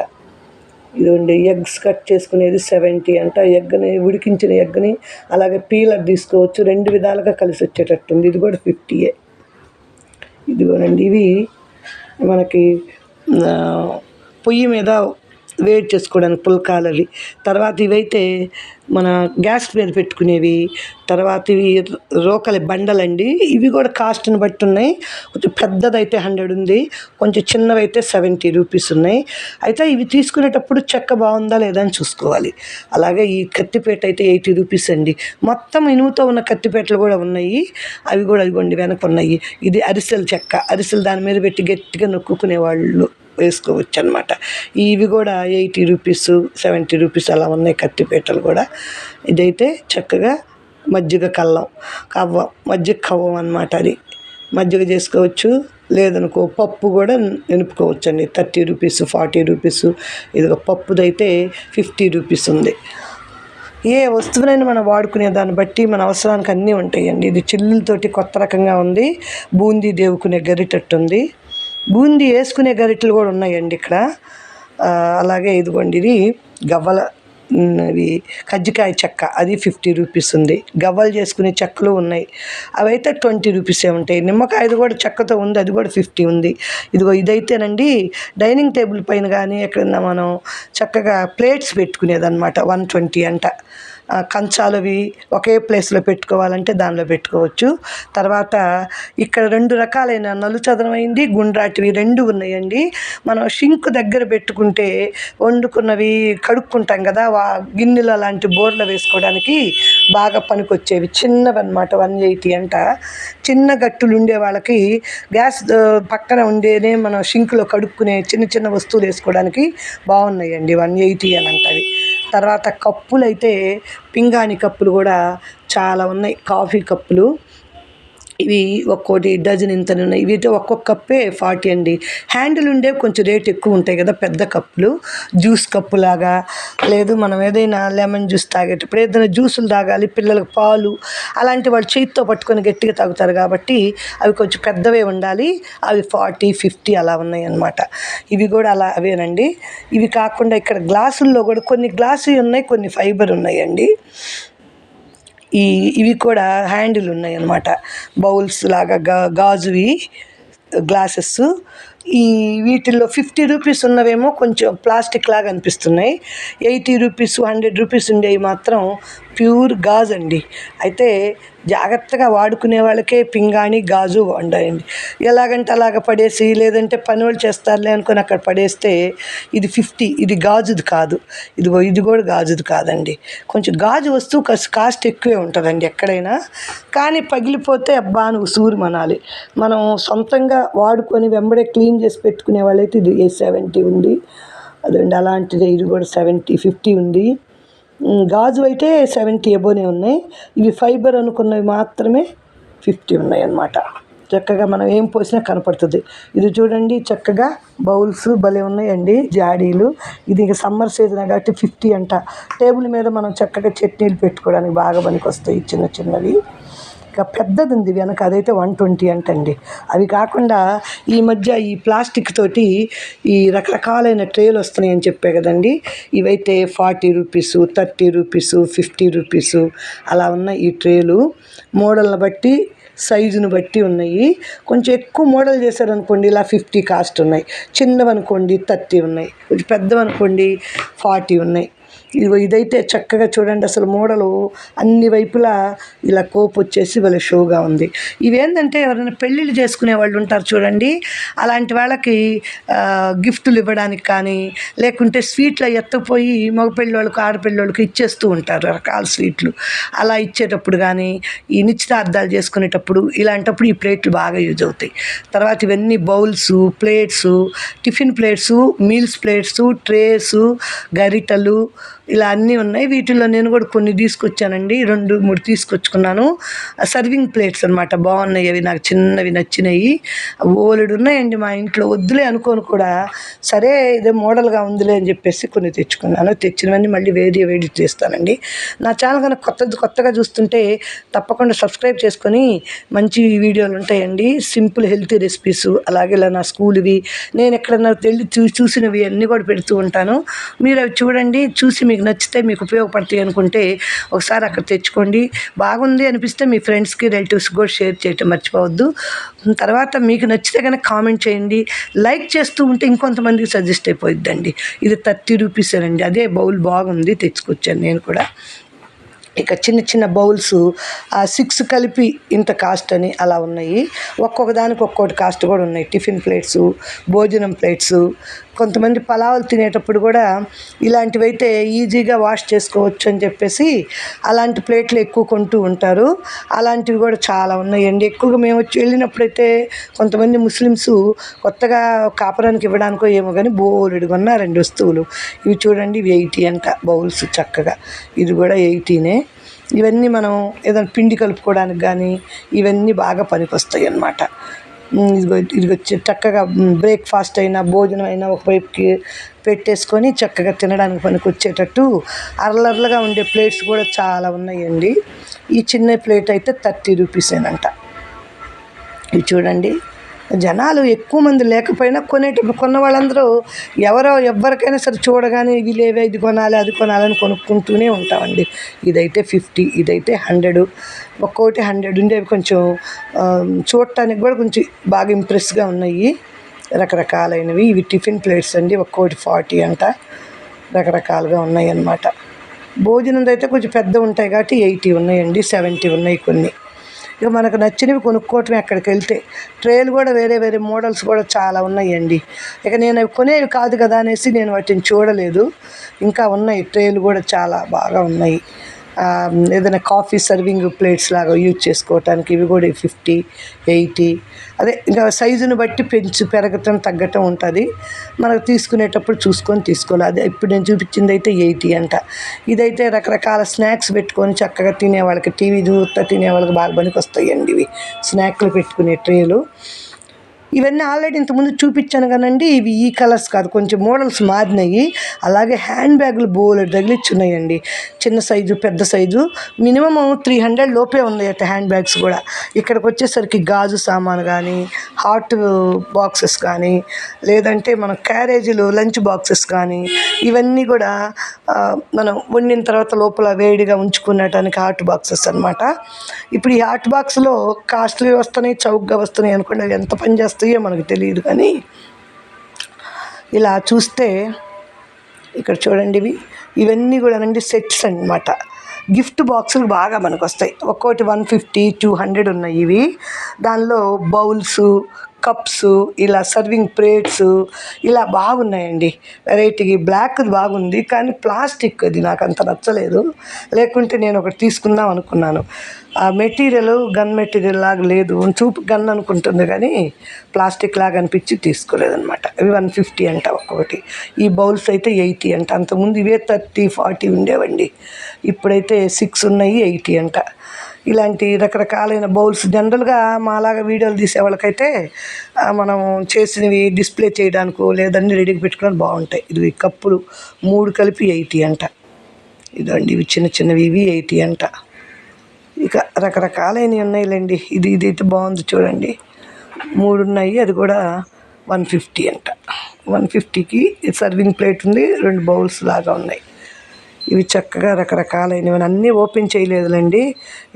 Speaker 1: ఇదండి ఎగ్స్ కట్ చేసుకునేది 70 అంట. ఎగ్ని ఉడికించిన ఎగ్ని అలాగే పీలర్ తీసుకోవచ్చు, 2 విధాలుగా కలిసి వచ్చేటట్టుంది. ఇది కూడా 50. ఇదిగోనండి ఇవి మనకి పొయ్యి మీద వేడి చేసుకోవడానికి పుల్కాలవి. తర్వాత ఇవైతే మన గ్యాస్ మీద పెట్టుకునేవి. తర్వాత ఇవి రోకలి బండలండి. ఇవి కూడా కాస్ట్ని బట్టి ఉన్నాయి. కొంచెం పెద్దదైతే 100 ఉంది, కొంచెం చిన్నవైతే 70 రూపీస్ ఉన్నాయి. అయితే ఇవి తీసుకునేటప్పుడు చెక్క బాగుందా లేదా అని చూసుకోవాలి. అలాగే ఈ కత్తిపేట అయితే 80 రూపీస్ అండి. మొత్తం ఇనుముతో ఉన్న కత్తిపేటలు కూడా ఉన్నాయి. అవి కూడా ఇదిగోండి వెనక ఉన్నాయి. ఇది అరిసెల చెక్క, అరిసెలు దాని మీద పెట్టి గట్టిగా నొక్కునే వాళ్ళు వేసుకోవచ్చు అనమాట. ఇవి కూడా 80 రూపీస్ 70 రూపీస్ అలా ఉన్నాయి కత్తిపీటలు కూడా. ఇదైతే చక్కగా మజ్జిగ కల్లం మజ్జిగ కవ్వం అనమాట. అది మజ్జిగ చేసుకోవచ్చు. లేదనుకో పప్పు కూడా నింపుకోవచ్చు అండి. 30 రూపీస్ 40 రూపీస్. ఇదిగో పప్పుదైతే 50 రూపీస్ ఉంది. ఏ వస్తువునైనా మనం వాడుకునే దాన్ని బట్టి మన అవసరానికి అన్నీ ఉంటాయండి. ఇది చిల్లులతోటి కొత్త రకంగా ఉంది. బూందీ దేవుకునే గరిటెట్టు ఉంది. బూందీ వేసుకునే గరిటెలు కూడా ఉన్నాయండి ఇక్కడ. అలాగే ఇదిగోండి ఇది గవ్వల ఇవి కజ్జికాయ చెక్క, అది 50 రూపీస్ ఉంది. గవ్వలు చేసుకునే చెక్కలు ఉన్నాయి, అవైతే 20 రూపీసే ఉంటాయి. నిమ్మకాయది కూడా చెక్కతో ఉంది, అది కూడా 50 ఉంది. ఇదిగో ఇదైతేనండి డైనింగ్ టేబుల్ పైన కానీ ఎక్కడన్నా మనం చక్కగా ప్లేట్స్ పెట్టుకునేదన్నమాట. 120 అంట. కంచాలవి ఒకే ప్లేస్లో పెట్టుకోవాలంటే దానిలో పెట్టుకోవచ్చు. తర్వాత ఇక్కడ 2 రకాలైన నలు చదరమైంది గుండ్రాటివి 2 ఉన్నాయండి. మనం షింక్ దగ్గర పెట్టుకుంటే వండుకున్నవి కడుక్కుంటాం కదా, గిన్నెలు అలాంటి బోర్లో వేసుకోవడానికి బాగా పనికొచ్చేవి. చిన్నవి అనమాట. 180 అంట. చిన్న గట్టులు ఉండే వాళ్ళకి గ్యాస్ పక్కన ఉండేనే మనం షింక్లో కడుక్కునే చిన్న చిన్న వస్తువులు వేసుకోవడానికి బాగున్నాయండి. 180 అని అంటవి. తర్వాత కప్పులు అయితే పింగాణి కప్పులు కూడా చాలా ఉన్నాయి. కాఫీ కప్పులు ఇవి ఒక్కోటి డజన్ ఇంతనే ఉన్నాయి. ఇవి ఒక్కొక్క కప్పే 40 అండి. హ్యాండిల్ ఉండే కొంచెం రేట్ ఎక్కువ ఉంటాయి కదా పెద్ద కప్పులు. జ్యూస్ కప్పు లాగా, లేదు మనం ఏదైనా లెమన్ జ్యూస్ తాగేటప్పుడు ఏదైనా జ్యూసులు తాగాలి, పిల్లలకు పాలు అలాంటి వాళ్ళు చేతితో పట్టుకొని గట్టిగా తాగుతారు కాబట్టి అవి కొంచెం పెద్దవే ఉండాలి. అవి 40, 50 అలా ఉన్నాయి అన్నమాట. ఇవి కూడా అలా అవేనండి. ఇవి కాకుండా ఇక్కడ గ్లాసుల్లో కూడా కొన్ని గ్లాసు ఉన్నాయి, కొన్ని ఫైబర్ ఉన్నాయండి. ఇవి కూడా హ్యాండిల్ ఉన్నాయి అన్నమాట. బౌల్స్ లాగా గాజువి గ్లాసెస్. వీటిల్లో 50 రూపీస్ ఉన్నవేమో కొంచెం ప్లాస్టిక్ లాగా అనిపిస్తున్నాయి. 80 రూపీస్ 100 రూపీస్ ఉండేవి మాత్రం ప్యూర్ గాజు అండి. అయితే జాగ్రత్తగా వాడుకునే వాళ్ళకే పింగాణి గాజు వండాయండి. ఎలాగంటే అలాగ పడేసి, లేదంటే పని వాళ్ళు చేస్తారులే అనుకుని అక్కడ పడేస్తే ఇది 50, ఇది గాజుది కాదు. ఇది కూడా గాజుది కాదండి. కొంచెం గాజు వస్తువు కాస్ట్ ఎక్కువే ఉంటుందండి ఎక్కడైనా. కానీ పగిలిపోతే అబ్బా నువ్వు సూరు మనాలి. మనం సొంతంగా వాడుకొని వెంబడే క్లీన్ చేసి పెట్టుకునే వాళ్ళైతే ఇది 70 ఉంది. అదండి అలాంటిదే. ఇది కూడా 70, 50 ఉంది. గాజు అయితే 70 ఎబోనే ఉన్నాయి. ఇవి ఫైబర్ అనుకున్నవి మాత్రమే 50 ఉన్నాయి అన్నమాట. చక్కగా మనం ఏం పోసినా కనపడుతుంది. ఇది చూడండి చక్కగా బౌల్స్ భలే ఉన్నాయండి, జాడీలు. ఇది ఇక సమ్మర్ సీజన్ కాబట్టి 50 అంట. టేబుల్ మీద మనం చక్కగా చట్నీలు పెట్టుకోవడానికి బాగా పనికొస్తాయి చిన్న చిన్నవి. ఇక పెద్దది ఉంది వెనక, అదైతే 120 అంటండి. అవి కాకుండా ఈ మధ్య ఈ ప్లాస్టిక్ తోటి ఈ రకరకాలైన ట్రేలు వస్తున్నాయి అని చెప్పే కదండి. ఇవైతే 40 రూపీస్ 30 రూపీస్ 50 రూపీస్ అలా ఉన్నాయి ఈ ట్రేలు. మోడల్ని బట్టి సైజును బట్టి ఉన్నాయి. కొంచెం ఎక్కువ మోడల్ చేశారనుకోండి ఇలా 50 కాస్ట్ ఉన్నాయి. చిన్నవనుకోండి 30 ఉన్నాయి. కొంచెం పెద్దవనుకోండి 40 ఉన్నాయి. ఇదైతే చక్కగా చూడండి అసలు మోడలు అన్ని వైపులా ఇలా కోపు వచ్చేసి వాళ్ళ షోగా ఉంది. ఇవేంటంటే ఎవరైనా పెళ్ళిళ్ళు చేసుకునే వాళ్ళు ఉంటారు చూడండి, అలాంటి వాళ్ళకి గిఫ్టులు ఇవ్వడానికి కానీ, లేకుంటే స్వీట్లు ఎత్తపోయి మగపెళ్ళోళ్ళకి ఆడపిల్లోళ్ళకి ఇచ్చేస్తూ ఉంటారు రకాల స్వీట్లు. అలా ఇచ్చేటప్పుడు కానీ, ఈ నిశ్చితార్థాలు చేసుకునేటప్పుడు ఇలాంటప్పుడు ఈ ప్లేట్లు బాగా యూజ్ అవుతాయి. తర్వాత ఇవన్నీ bowls, plates, tiffin plates, meals plates, trays, గరిటలు ఇలా అన్నీ ఉన్నాయి. వీటిల్లో నేను కూడా కొన్ని తీసుకొచ్చానండి, 2-3 తీసుకొచ్చుకున్నాను. సర్వింగ్ ప్లేట్స్ అనమాట. బాగున్నాయి అవి, నాకు చిన్నవి నచ్చినాయి. ఓలెడు ఉన్నాయండి మా ఇంట్లో. వద్దులే అనుకోను కూడా, సరే ఇదే మోడల్గా ఉందిలే అని చెప్పేసి కొన్ని తెచ్చుకున్నాను. తెచ్చినవన్నీ మళ్ళీ వేడి చేస్తానండి. నా ఛానల్ కనుక కొత్తగా చూస్తుంటే తప్పకుండా సబ్స్క్రైబ్ చేసుకొని మంచి వీడియోలు ఉంటాయండి. సింపుల్ హెల్తీ రెసిపీస్, అలాగే ఇలా నా స్కూల్వి, నేను ఎక్కడన్నా వెళ్ళి చూసినవి అన్నీ కూడా పెడుతూ ఉంటాను. మీరు అవి చూడండి, చూసి మీకు నచ్చితే మీకు ఉపయోగపడతాయి అనుకుంటే ఒకసారి అక్కడ తెచ్చుకోండి. బాగుంది అనిపిస్తే మీ ఫ్రెండ్స్కి రిలేటివ్స్కి కూడా షేర్ చేయటం మర్చిపోవద్దు. తర్వాత మీకు నచ్చితే కనుక కామెంట్ చేయండి. లైక్ చేస్తూ ఉంటే ఇంకొంతమందికి సజెస్ట్ అయిపోయిద్దండి. ఇది 30 రూపీసేనండి. అదే బౌల్ బాగుంది, తెచ్చుకొచ్చాను నేను కూడా. ఇక చిన్న చిన్న బౌల్స్ 6 కలిపి ఇంత కాస్ట్ అని అలా ఉన్నాయి. ఒక్కొక్క దానికి ఒక్కొక్కటి కాస్ట్ కూడా ఉన్నాయి. టిఫిన్ ప్లేట్స్, భోజనం ప్లేట్స్. కొంతమంది పలావులు తినేటప్పుడు కూడా ఇలాంటివి అయితే ఈజీగా వాష్ చేసుకోవచ్చు అని చెప్పేసి అలాంటి ప్లేట్లు ఎక్కువ కొంటూ ఉంటారు. అలాంటివి కూడా చాలా ఉన్నాయండి. ఎక్కువగా మేము వచ్చి వెళ్ళినప్పుడైతే కొంతమంది ముస్లిమ్స్ కొత్తగా కాపురానికి ఇవ్వడానికో ఏమో కానీ బోలెడు కొన్నారండి వస్తువులు. ఇవి చూడండి, ఇవి 80 అంట బౌల్స్. చక్కగా ఇది కూడా 80నే. ఇవన్నీ మనం ఏదైనా పిండి కలుపుకోవడానికి కానీ ఇవన్నీ బాగా పనికొస్తాయి అన్నమాట. ఇదిగో చక్కగా బ్రేక్ఫాస్ట్ అయినా భోజనం అయినా ఒకవైపుకి పెట్టేసుకొని చక్కగా తినడానికి పనికొచ్చేటట్టు అరలర్లుగా ఉండే ప్లేట్స్ కూడా చాలా ఉన్నాయండి. ఈ చిన్న ప్లేట్ అయితే 30 రూపీసేనంట. ఇవి చూడండి, జనాలు ఎక్కువ మంది లేకపోయినా కొన్న వాళ్ళందరూ ఎవరికైనా సరే చూడగానే ఇవి లేవే, ఇది కొనాలి అది కొనాలని కొనుక్కుంటూనే ఉంటామండి. ఇదైతే 50, ఇదైతే 100. ఒక్కోటి 100 ఉండేవి. కొంచెం చూడటానికి కూడా కొంచెం బాగా ఇంప్రెస్గా ఉన్నాయి, రకరకాలైనవి. ఇవి టిఫిన్ ప్లేట్స్ అండి. ఒక్కోటి 40 అంట. రకరకాలుగా ఉన్నాయి అన్నమాట. భోజనం అయితే కొంచెం పెద్ద ఉంటాయి కాబట్టి 80 ఉన్నాయండి, 70 ఉన్నాయి కొన్ని. ఇక మనకు నచ్చినవి కొనుక్కోవటమే అక్కడికి వెళ్తే. ట్రేలు కూడా వేరే వేరే మోడల్స్ కూడా చాలా ఉన్నాయండి. ఇక నేను అవి కొనేవి కాదు కదా అనేసి నేను వాటిని చూడలేదు. ఇంకా ఉన్నాయి, ట్రేలు కూడా చాలా బాగా ఉన్నాయి. ఏదైనా కాఫీ సర్వింగ్ ప్లేట్స్ లాగా యూజ్ చేసుకోవటానికి ఇవి కూడా 50, 80. అదే ఇంకా సైజుని బట్టి పెరగటం తగ్గటం ఉంటుంది. మనకు తీసుకునేటప్పుడు చూసుకొని తీసుకోవాలి. అదే ఇప్పుడు నేను చూపించింది అయితే 80 అంట. ఇదైతే రకరకాల స్నాక్స్ పెట్టుకొని చక్కగా తినేవాళ్ళకి, టీవీ చూస్తా తినేవాళ్ళకి బాగా పనికొస్తాయండి ఇవి. స్నాక్లు పెట్టుకునే ట్రేలు. ఇవన్నీ ఆల్రెడీ ఇంతకుముందు చూపించాను కానండి. ఇవి ఈ కలర్స్ కాదు, కొంచెం మోడల్స్ మారినాయి. అలాగే హ్యాండ్ బ్యాగులు బోలెడు తగిలిచ్చున్నాయండి. చిన్న సైజు, పెద్ద సైజు. మినిమం 300 లోపే ఉన్నాయట హ్యాండ్ బ్యాగ్స్ కూడా. ఇక్కడికి వచ్చేసరికి గాజు సామాను కానీ, హాట్ బాక్సెస్ కానీ, లేదంటే మన క్యారేజీలు లంచ్ బాక్సెస్ కానీ, ఇవన్నీ కూడా మనం వండిన తర్వాత లోపల వేడిగా ఉంచుకునేటానికి హాట్ బాక్సెస్ అన్నమాట. ఇప్పుడు ఈ హాట్ బాక్స్లో కాస్ట్లీ వస్తున్నాయి, చౌకగా వస్తున్నాయి అనుకోండి. అవి ఎంత పని చేస్తాయో మనకు తెలియదు. కానీ ఇలా చూస్తే ఇక్కడ చూడండి, ఇవన్నీ కూడా అండి సెట్స్ అన్నమాట. గిఫ్ట్ బాక్సులు బాగా మనకు వస్తాయి. ఒక్కోటి 150, 200 ఉన్నాయి ఇవి. దానిలో బౌల్స్, కప్స్, ఇలా సర్వింగ్ ప్లేట్స్ ఇలా బాగున్నాయండి. వెరైటీకి బ్లాక్ది బాగుంది, కానీ ప్లాస్టిక్ అది నాకు అంత నచ్చలేదు. లేకుంటే నేను ఒకటి తీసుకుందాం అనుకున్నాను. ఆ మెటీరియల్ గన్ మెటీరియల్ లాగా లేదు, చూపు గన్ అనుకుంటుంది కానీ ప్లాస్టిక్ లాగా అనిపించి తీసుకోలేదన్నమాట. ఇవి 150 అంట ఒక్కొక్కటి. ఈ బౌల్స్ అయితే 80 అంట. అంతకుముందు ఇవే 30, 40 ఉండేవండి. ఇప్పుడైతే 6 ఉన్నాయి, 80 అంట. ఇలాంటి రకరకాలైన బౌల్స్ జనరల్గా మాలాగా వీడియోలు తీసే వాళ్ళకైతే మనం చేసినవి డిస్ప్లే చేయడానికో లేదంటే రెడీగా పెట్టుకోవడానికి బాగుంటాయి. ఇది కప్పులు 3 కలిపి 80 అంట. ఇదండి, ఇవి చిన్న చిన్నవి, ఇవి 80 అంట. ఇక రకరకాలైనవి ఉన్నాయిలేండి. ఇదైతే బాగుంది చూడండి, 3 ఉన్నాయి. అది కూడా 150 అంట. 150కి సర్వింగ్ ప్లేట్ ఉంది, 2 బౌల్స్ లాగా ఉన్నాయి. ఇవి చక్కగా రకరకాలైనవి, అన్నీ ఓపెన్ చేయలేదులేండి.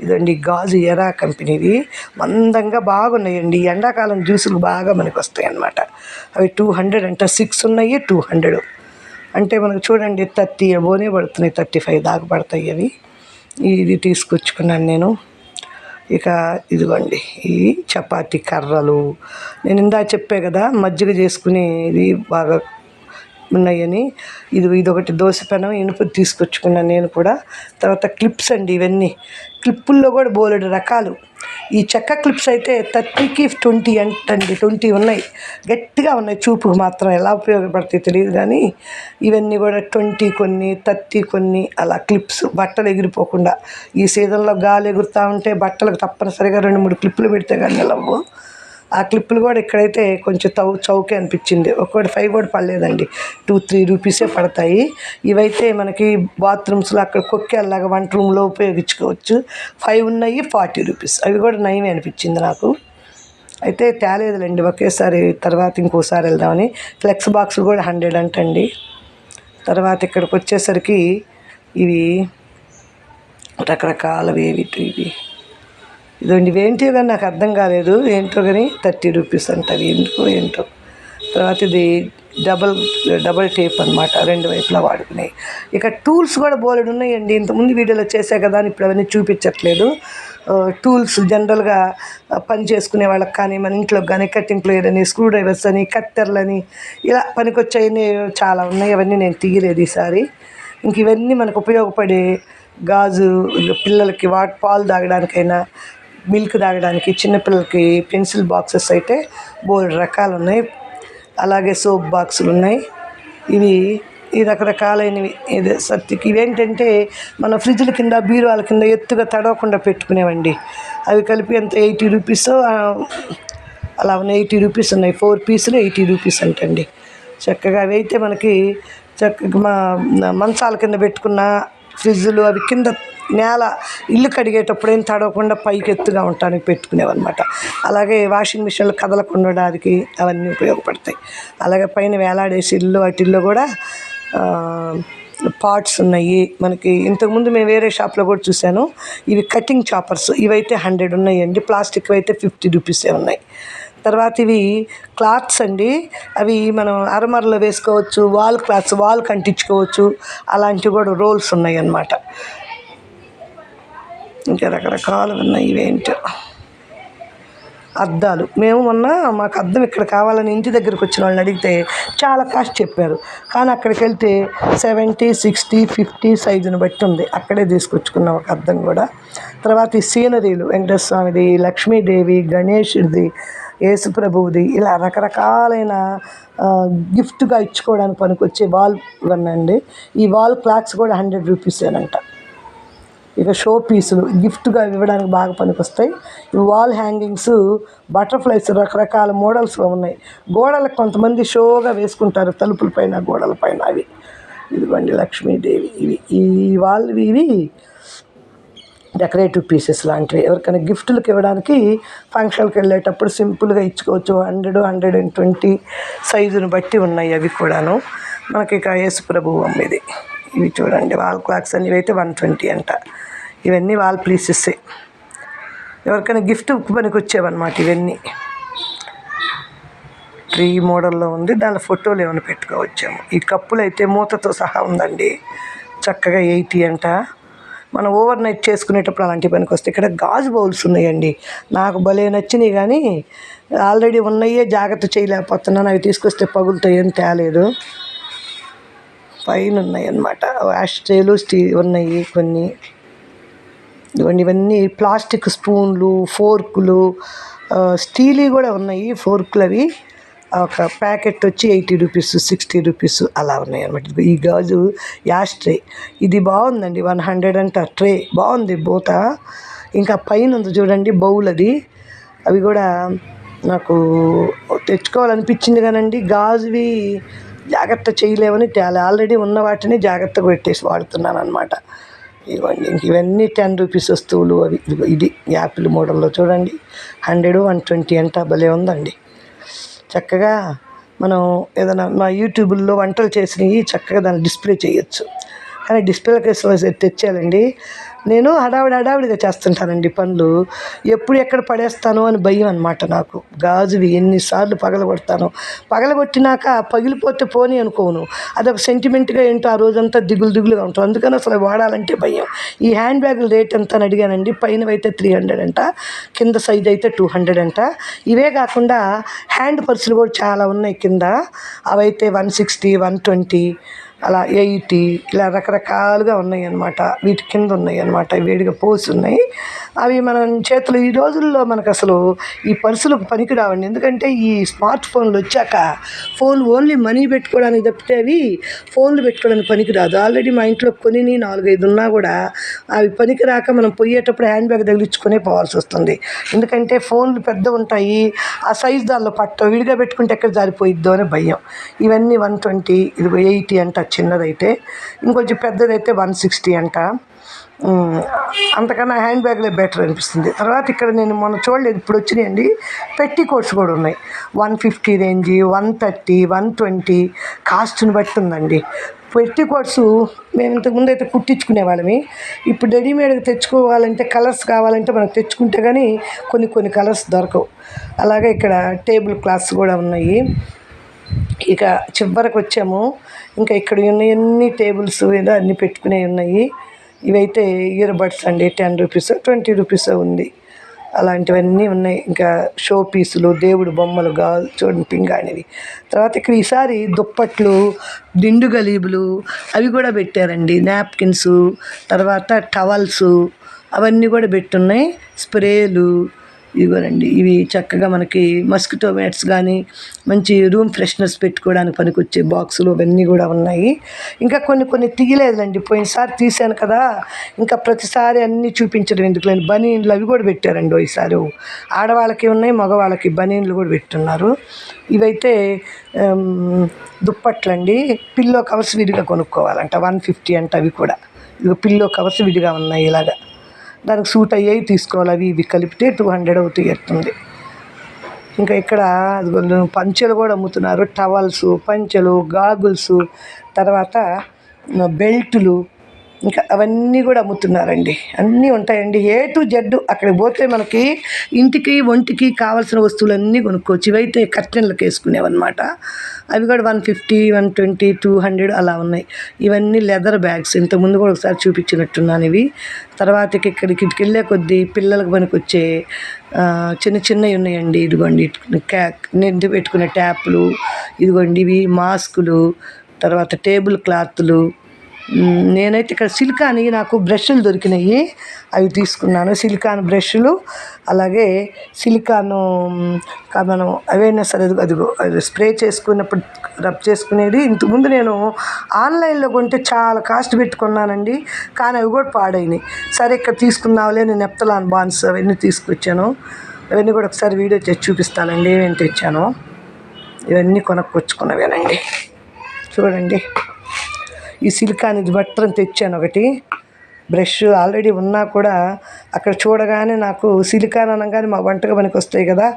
Speaker 1: ఇదండి గాజు ఎరా కంపెనీవి, మందంగా బాగున్నాయండి. ఎండాకాలం జ్యూసులు బాగా మనకు వస్తాయి అన్నమాట. అవి 200 అంట. 6 ఉన్నాయి, 200 అంటే మనకు చూడండి 30 అబోనే పడుతున్నాయి, 35 దాకా పడతాయి అవి. ఇది తీసుకొచ్చుకున్నాను నేను. ఇక ఇదిగోండి, ఈ చపాతీ కర్రలు నేను ఇందా చెప్పే కదా మజ్జిగ చేసుకునేది బాగా ఉన్నాయని. ఇదొకటి దోశ పెనం ఇనుపది తీసుకొచ్చుకున్నాను నేను కూడా. తర్వాత క్లిప్స్ అండి, ఇవన్నీ క్లిప్పుల్లో కూడా బోలెడు రకాలు. ఈ చెక్క క్లిప్స్ అయితే 30కి 20 అంటండి. 20 ఉన్నాయి, గట్టిగా ఉన్నాయి. చూపుకు మాత్రం ఎలా ఉపయోగపడతాయి తెలియదు కానీ ఇవన్నీ కూడా 20 కొన్ని, 30 కొన్ని అలా క్లిప్స్. బట్టలు ఎగిరిపోకుండా ఈ సీజన్లో గాలి ఎగురుతూ ఉంటే బట్టలకు తప్పనిసరిగా 2-3 క్లిప్పులు పెడితే కానీ నిలవు. ఆ క్లిప్పులు కూడా ఇక్కడైతే కొంచెం చౌకే అనిపించింది. ఒక్కోటి 5 కూడా పడలేదండి, 2-3 రూపీసే పడతాయి. ఇవైతే మనకి బాత్రూమ్స్లో అక్కడ కొక్కేలాగా వంట రూమ్లో ఉపయోగించుకోవచ్చు. 5 ఉన్నాయి, 40 రూపీస్. అవి కూడా నయమే అనిపించింది నాకు. అయితే తేలేదులేండి ఒకేసారి, తర్వాత ఇంకోసారి వెళ్దామని. ఫ్లెక్స్ బాక్స్ కూడా 100 అంటండి. తర్వాత ఇక్కడికి వచ్చేసరికి ఇవి రకరకాలవి ఇవి ఇదండి ఇవేంటో కానీ నాకు అర్థం కాలేదు, ఏంటో కానీ 30 రూపీస్ అంటారు, ఎందుకో ఏంటో. తర్వాత ఇది డబల్ టేప్ అనమాట, రెండు వైపులా వాడుకున్నాయి. ఇక టూల్స్ కూడా బోలెడు ఉన్నాయండి, ఇంతకుముందు వీడియోలో చేసా కదా అని ఇప్పుడు అవన్నీ చూపించట్లేదు. టూల్స్ జనరల్గా పని చేసుకునే వాళ్ళకి కానీ, మన ఇంట్లోకి కానీ కట్టింగ్ ప్లేయర్ అని, స్క్రూ డ్రైవర్స్ అని, కత్తెర్లని, ఇలా పనికొచ్చాయని చాలా ఉన్నాయి. అవన్నీ నేను తీయలేదు ఈసారి. ఇంక ఇవన్నీ మనకు ఉపయోగపడే గాజు, పిల్లలకి పాలు తాగడానికైనా, మిల్క్ తాగడానికి, చిన్నపిల్లలకి పెన్సిల్ బాక్సెస్ అయితే బోలెడు రకాలు ఉన్నాయి. అలాగే సోప్ బాక్సులు ఉన్నాయి. ఈ రకరకాలైనవి ఇది సత్తికి. ఇవేంటంటే మన ఫ్రిడ్జ్ల కింద, బీరువాల కింద ఎత్తుగా తడవకుండా పెట్టుకునేవండి. అవి కలిపి ఎంత 80 రూపీస్ అలా ఉన్నాయి. 80 రూపీస్ ఉన్నాయి, 4 పీసులు 80 రూపీస్ అంటండి. చక్కగా అవి అయితే మనకి చక్కగా మంచాల కింద పెట్టుకున్న ఫ్రిడ్జులు అవి కింద నేల ఇల్లు కడిగేటప్పుడు ఏం తడవకుండా పైకి ఎత్తుగా ఉండటానికి పెట్టుకునేవన్నమాట. అలాగే వాషింగ్ మిషన్లు కదలకుండా ఉండడానికి అవన్నీ ఉపయోగపడతాయి. అలాగే పైన వేలాడేసి ఇల్లు వాటిల్లో కూడా పాట్స్ ఉన్నాయి మనకి. ఇంతకుముందు మేము వేరే షాప్లో కూడా చూశాను. ఇవి కటింగ్ చాపర్స్, ఇవైతే 100 ఉన్నాయండి. ప్లాస్టిక్ అయితే 50 రూపీసే ఉన్నాయి. తర్వాత ఇవి క్లాత్స్ అండి, అవి మనం అరమరలో వేసుకోవచ్చు, వాల్ క్లాత్స్ వాల్ కంటించుకోవచ్చు, అలాంటివి కూడా రోల్స్ ఉన్నాయి అన్నమాట. ఇంకా రకరకాలు ఉన్నాయి. ఇవేంటో అద్దాలు. మేము మొన్న మాకు అద్దం ఇక్కడ కావాలని ఇంటి దగ్గరికి వచ్చిన వాళ్ళని అడిగితే చాలా కాస్ట్ చెప్పారు, కానీ అక్కడికి వెళ్తే 70, 60, 50 సైజుని బట్టి ఉంది. అక్కడే తీసుకొచ్చుకున్నాం ఒక అద్దం కూడా. తర్వాత ఈ సీనరీలు, వెంకటేశ్వర స్వామిది, లక్ష్మీదేవి, గణేషుడిది, యేసుప్రభువుది, ఇలా రకరకాలైన గిఫ్ట్గా ఇచ్చుకోవడానికి పనికొచ్చే వాల్ ఇవన్నండి. ఈ వాల్ క్లాక్స్ కూడా 100 రూపీసేనంట. ఇక షో పీసులు గిఫ్ట్గా ఇవ్వడానికి బాగా పనికొస్తాయి. ఈ వాల్ హ్యాంగింగ్స్, బటర్ఫ్లైస్ రకరకాల మోడల్స్లో ఉన్నాయి. గోడలకు కొంతమంది షోగా వేసుకుంటారు, తలుపుల పైన, గోడల పైన. అవి ఇదిగోండి లక్ష్మీదేవి. ఇవి డెకరేటివ్ పీసెస్ లాంటివి. ఎవరికైనా గిఫ్టులకు ఇవ్వడానికి ఫంక్షన్కి వెళ్ళేటప్పుడు సింపుల్గా ఇచ్చుకోవచ్చు. 100, 120 సైజుని బట్టి ఉన్నాయి అవి కూడాను. మనకి ఇక యేసుప్రభు అమ్మేది. ఇవి చూడండి వాల్ క్లాక్స్ అని, ఇవైతే 120 అంట. ఇవన్నీ వాల్ పీసెస్సే, ఎవరికైనా గిఫ్ట్ పనికి వచ్చేవన్నమాట ఇవన్నీ. ట్రీ మోడల్లో ఉంది, దానిలో ఫోటోలు ఏమైనా పెట్టుకోవచ్చాము. ఈ కప్పులు అయితే మూతతో సహా ఉందండి, చక్కగా 80 అంట. మనం ఓవర్ నైట్ చేసుకునేటప్పుడు అలాంటి పనికి వస్తాయి. ఇక్కడ గాజు బౌల్స్ ఉన్నాయండి, నాకు భలే నచ్చినాయి, కానీ ఆల్రెడీ ఉన్నాయే జాగ్రత్త చేయలేకపోతున్నాను. అవి తీసుకొస్తే పగులుతాయి, ఏం తేలేదు. పైన ఉన్నాయి అన్నమాట. యాష్ ట్రేలు ఉన్నాయి కొన్ని. ఇవన్నీ ప్లాస్టిక్ స్పూన్లు, ఫోర్కులు, స్టీల్ కూడా ఉన్నాయి ఫోర్కులు. అవి ఒక ప్యాకెట్ వచ్చి 80 రూపీస్, 60 రూపీస్ అలా ఉన్నాయి అన్నమాట. ఈ గాజు యాష్ ట్రే ఇది బాగుందండి, 100 అంట ట్రే, బాగుంది మూత. ఇంకా పైన ఉంది చూడండి బౌల్, అవి కూడా నాకు తెచ్చుకోవాలనిపించింది కానండి, గాజువి జాగ్రత్త చేయలేమని ఆల్రెడీ ఉన్న వాటిని జాగ్రత్తగా పెట్టేసి వాడుతున్నాను అనమాట. ఇవ్వండి. ఇంక ఇవన్నీ 10 రూపీస్ వస్తువులు. అవి ఇది యాపిల్ మోడల్లో చూడండి, 100, 120 అంట. భలే ఉందండి. చక్కగా మనం ఏదైనా మా యూట్యూబ్లో వంటలు చేసినవి చక్కగా దాన్ని డిస్ప్లే చేయొచ్చు. కానీ డిస్ప్లే కేసు తెచ్చేయాలండి. నేను హడావిడిగా చేస్తుంటానండి పనులు, ఎప్పుడు ఎక్కడ పడేస్తాను అని భయం అనమాట నాకు. గాజువి ఎన్నిసార్లు పగలగొట్టినాక పగిలిపోతే పోనీ అనుకోను, అదొక సెంటిమెంట్గా ఏంటో ఆ రోజంతా దిగులుగా ఉంటుంది. అందుకని అసలు వాడాలంటే భయం. ఈ హ్యాండ్ బ్యాగుల రేట్ ఎంత అని అడిగానండి. పైన అయితే 300 అంట, కింద సైజ్ అయితే 200 అంట. ఇవే కాకుండా హ్యాండ్ పర్సులు కూడా చాలా ఉన్నాయి కింద, అవైతే 160, 120 అలా 80 ఇలా రకరకాలుగా ఉన్నాయి అన్నమాట. వీటి కింద ఉన్నాయి అన్నమాట, వేడిగా పోసి ఉన్నాయి. అవి మనం చేతులు ఈ రోజుల్లో మనకు అసలు ఈ పర్సులకు పనికి రావండి. ఎందుకంటే ఈ స్మార్ట్ ఫోన్లు వచ్చాక ఫోన్ ఓన్లీ మనీ పెట్టుకోవడానికి తప్పితే అవి ఫోన్లు పెట్టుకోవడానికి పనికి రాదు. ఆల్రెడీ మా ఇంట్లో కొని 4-5 ఉన్నా కూడా అవి పనికి రాక మనం పోయేటప్పుడు హ్యాండ్ బ్యాగ్ తగిలించుకునే పోవాల్సి వస్తుంది. ఎందుకంటే ఫోన్లు పెద్ద ఉంటాయి, ఆ సైజు దానిలో పట్టవు, విడిగా పెట్టుకుంటే ఎక్కడ జారిపోయిద్దో అని భయం. ఇవన్నీ 120, ఇది 80 అంట చిన్నదైతే. ఇంకొంచెం పెద్దదైతే 160 అంట. అంతకన్నా హ్యాండ్ బ్యాగ్లే బెటర్ అనిపిస్తుంది. తర్వాత ఇక్కడ నేను మొన్న చూడలేదు, ఇప్పుడు వచ్చినాయండి పెట్టి కోట్స్ కూడా ఉన్నాయి. 150 రేంజ్, 130, 120 కాస్ట్ని బట్టి ఉందండి. పెట్టికోట్స్ మేము ఇంతకుముందు అయితే కుట్టించుకునే వాళ్ళమి. ఇప్పుడు రెడీమేడ్గా తెచ్చుకోవాలంటే కలర్స్ కావాలంటే మనం తెచ్చుకుంటే కానీ కొన్ని కలర్స్ దొరకవు. అలాగే ఇక్కడ టేబుల్ క్లాత్స్ కూడా ఉన్నాయి. ఇక చివరికి వచ్చాము. ఇంకా ఇక్కడ ఉన్నాయన్నీ టేబుల్స్ ఏదో అన్నీ పెట్టుకునేవి ఉన్నాయి. ఇవైతే ఇయర్ బడ్స్ అండి, 10 రూపీస్ 20 రూపీస్ ఉంది. అలాంటివన్నీ ఉన్నాయి. ఇంకా షో పీసులు, దేవుడు బొమ్మలు, గాజు చూడండి పింగాణివి. తర్వాత ఇక్కడ ఈసారి దుప్పట్లు, దిండు గలీబులు అవి కూడా పెట్టారండి. నాప్కిన్స్, తర్వాత టవల్స్ అవన్నీ కూడా పెట్టున్నాయి. స్ప్రేలు ఇవ్వనండి. ఇవి చక్కగా మనకి మస్కిటో మ్యాట్స్ కానీ మంచి రూమ్ ఫ్రెషనర్స్ పెట్టుకోవడానికి పనికొచ్చే బాక్సులు అవన్నీ కూడా ఉన్నాయి. ఇంకా కొన్ని తీయలేదండి, పోయినసారి తీసాను కదా, ఇంకా ప్రతిసారి అన్నీ చూపించడం ఎందుకులేని బనీన్లు అవి కూడా పెట్టారండి. ఈసారి ఆడవాళ్ళకి ఉన్నాయి, మగవాళ్ళకి బనీన్లు కూడా పెట్టున్నారు. ఇవైతే దుప్పట్లండి. పిల్లో కవర్స్ విడిగా కొనుక్కోవాలంట, 150 అంట. అవి కూడా ఇవి పిల్లో కవర్స్ విడిగా ఉన్నాయి. ఇలాగా దానికి సూట్ అయ్యేవి తీసుకోవాలి. అవి ఇవి కలిపితే 200 అవుతుంది. ఇంకా ఇక్కడ పంచెలు కూడా అమ్ముతున్నారు. టవల్స్, పంచెలు, గాగుల్స్, తర్వాత బెల్టులు, ఇంకా అవన్నీ కూడా అమ్ముతున్నారండి. అన్నీ ఉంటాయండి, A to Z. అక్కడికి పోతే మనకి ఇంటికి ఒంటికి కావాల్సిన వస్తువులన్నీ కొనుక్కోవచ్చు. ఇవైతే కర్టెన్లకు వేసుకునేవన్నమాట. అవి కూడా 150, 120, 200 అలా ఉన్నాయి. ఇవన్నీ లెదర్ బ్యాగ్స్, ఇంతకుముందు కూడా ఒకసారి చూపించినట్టున్నాను ఇవి. తర్వాత ఇక్కడికి వెళ్ళే కొద్దీ పిల్లలకు పనికొచ్చే చిన్నవి ఉన్నాయండి. ఇదిగోండి నిండి పెట్టుకునే ట్యాప్లు, ఇదిగోండి ఇవి మాస్కులు, తర్వాత టేబుల్ క్లాత్లు. నేనైతే ఇక్కడ సిలికాని నాకు బ్రష్లు దొరికినాయి, అవి తీసుకున్నాను. సిలికాన్ బ్రష్లు, అలాగే సిలికాను మనం అవైనా సరే అదిగో అది స్ప్రే చేసుకున్నప్పుడు రబ్ చేసుకునేది. ఇంతకుముందు నేను ఆన్లైన్లో కొంటే చాలా కాస్ట్ పెట్టుకున్నానండి, కానీ అవి కూడా పాడైనాయి. సరే ఇక్కడ తీసుకుందాంలే, నేను నెప్తలాన్ బాన్స్ అవన్నీ తీసుకొచ్చాను. అవన్నీ కూడా ఒకసారి వీడియో చేసి చూపిస్తానండి ఏమేమి తెచ్చాను. ఇవన్నీ కొనుక్కొచ్చుకున్నవేనండి. చూడండి, ఈ సిలికాన్ ఇది బట్టని తెచ్చాను. ఒకటి బ్రష్ ఆల్రెడీ ఉన్నా కూడా అక్కడ చూడగానే నాకు సిలికాన్ అనగానే మా వంటగా పనికి వస్తాయి కదా,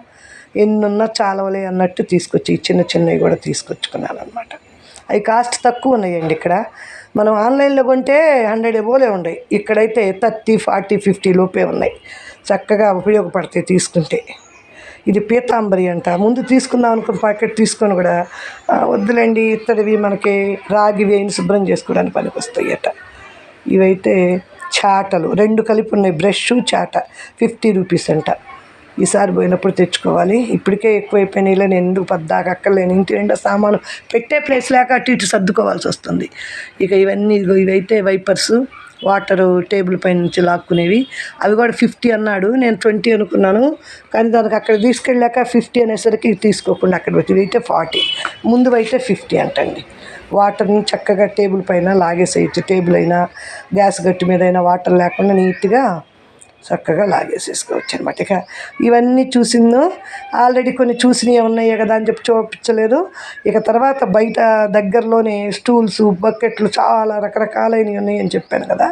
Speaker 1: ఎన్నున్నా చాలవలే అన్నట్టు తీసుకొచ్చి ఈ చిన్నవి కూడా తీసుకొచ్చుకున్నాను అనమాట. అవి కాస్ట్ తక్కువ ఉన్నాయండి. ఇక్కడ మనం ఆన్లైన్లో కొంటే 100 అబోలే ఉన్నాయి. ఇక్కడైతే 30, 40, 50 లోపే ఉన్నాయి. చక్కగా ఉపయోగపడతాయి తీసుకుంటే. ఇది పీతాంబరి అంట. ముందు తీసుకుందాం అనుకున్న ప్యాకెట్ తీసుకొని కూడా వద్దులేండి, ఇత్తడివి మనకి రాగి వేయిని శుభ్రం చేసుకోవడానికి పనికి వస్తాయట. ఇవైతే చాటలు 2 కలిపి ఉన్నాయి, బ్రష్ చాట 50 రూపీస్ అంట. ఈసారి పోయినప్పుడు తెచ్చుకోవాలి. ఇప్పటికే ఎక్కువైపోయినాయి, నేను ఎందుకు పద్దాక అక్కర్లేను. ఇంటి నిండా సామాను పెట్టే ప్లేస్ లేక అటు ఇటు సర్దుకోవాల్సి వస్తుంది. ఇక ఇవన్నీ ఇవైతే వైపర్సు, వాటరు టేబుల్ పై నుంచి లాక్కునేవి. అవి కూడా 50 అన్నాడు, నేను 20 అనుకున్నాను. కానీ దానికి అక్కడ తీసుకెళ్ళాక 50 అనేసరికి తీసుకోకుండా అక్కడ పెట్టి అయితే 40, ముందు అయితే 50 అంటండి. వాటర్ని చక్కగా టేబుల్ పైన లాగేసేయచ్చు. టేబుల్ అయినా గ్యాస్ గట్టి మీద అయినా వాటర్ లేకుండా నీట్గా చక్కగా లాగేసేసుకోవచ్చు అనమాట. ఇక ఇవన్నీ చూసిందో ఆల్రెడీ కొన్ని చూసినవి ఉన్నాయి కదా అని చెప్పి చూపించలేదు. ఇక తర్వాత బయట దగ్గరలోనే స్టూల్స్, బకెట్లు చాలా రకరకాలైనవి ఉన్నాయని చెప్పాను కదా,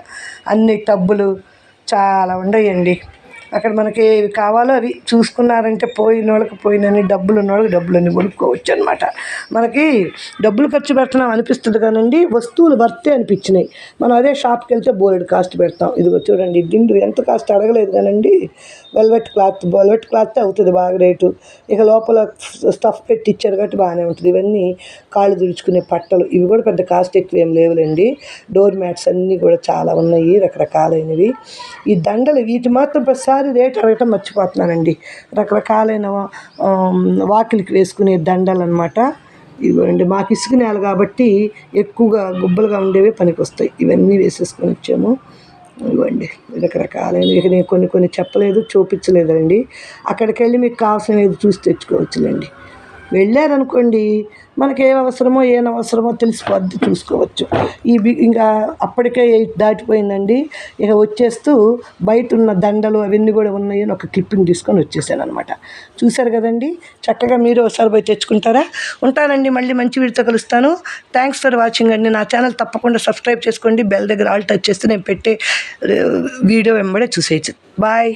Speaker 1: అన్ని టబ్బులు చాలా ఉన్నాయండి. అక్కడ మనకి ఏవి కావాలో అవి చూసుకున్నారంటే పోయిన వాళ్ళకి పోయినని, డబ్బులు ఉన్న వాళ్ళకి డబ్బులన్నీ కొనుక్కోవచ్చు అనమాట. మనకి డబ్బులు ఖర్చు పెడుతున్నాం అనిపిస్తుంది కానండి, వస్తువులు వర్తే అనిపించినాయి. మనం అదే షాప్కి వెళ్తే బోలెడు కాస్ట్ పెడతాం. ఇదిగో చూడండి, దిండు ఎంత కాస్ట్ అడగలేదు కానండి, వెల్వెట్ క్లాత్ అవుతుంది బాగా రేటు. ఇక లోపల స్టఫ్ పెట్టి ఇచ్చారు కాబట్టి బాగానే ఉంటుంది. ఇవన్నీ కాళ్ళు తుడుచుకునే పట్టలు, ఇవి కూడా పెద్ద కాస్ట్ ఎక్కువ ఏం లేవులేండి. డోర్ మ్యాట్స్ అన్నీ కూడా చాలా ఉన్నాయి రకరకాలైనవి. ఈ దండలు వీటి మాత్రం ప్రతిసారి రేట్ అడగటం మర్చిపోతున్నానండి. రకరకాలైన వాకిలికి వేసుకునే దండలు అనమాట. ఇవ్వండి, మాకు ఇసుక నేల కాబట్టి ఎక్కువగా గుబ్బలుగా ఉండేవి పనికి వస్తాయి. ఇవన్నీ వేసేసుకొని వచ్చాము. ఇవ్వండి రకరకాలైనవి. ఇక నేను కొన్ని చెప్పలేదు, చూపించలేదండి. అక్కడికి వెళ్ళి మీకు కావాల్సినవి చూసి తెచ్చుకోవచ్చులేండి. వెళ్ళారనుకోండి, మనకి ఏం అవసరమో తెలిసిపోద్ది, చూసుకోవచ్చు. ఇంకా అప్పటికే 8 దాటిపోయిందండి. ఇక వచ్చేస్తూ బయట ఉన్న దండలు అవన్నీ కూడా ఉన్నాయి అని ఒక క్లిప్పింగ్ తీసుకొని వచ్చేసాను అనమాట. చూశారు కదండి, చక్కగా మీరు ఒకసారి పోయి తెచ్చుకుంటారా? ఉంటానండి, మళ్ళీ మంచి వీడియోతో కలుస్తాను. థ్యాంక్స్ ఫర్ వాచింగ్ అండి. నా ఛానల్ తప్పకుండా సబ్స్క్రైబ్ చేసుకోండి. బెల్ దగ్గర ఆల్ టచ్ చేస్తే నేను పెట్టే వీడియో వెంబడే చూసేయచ్చు. బాయ్.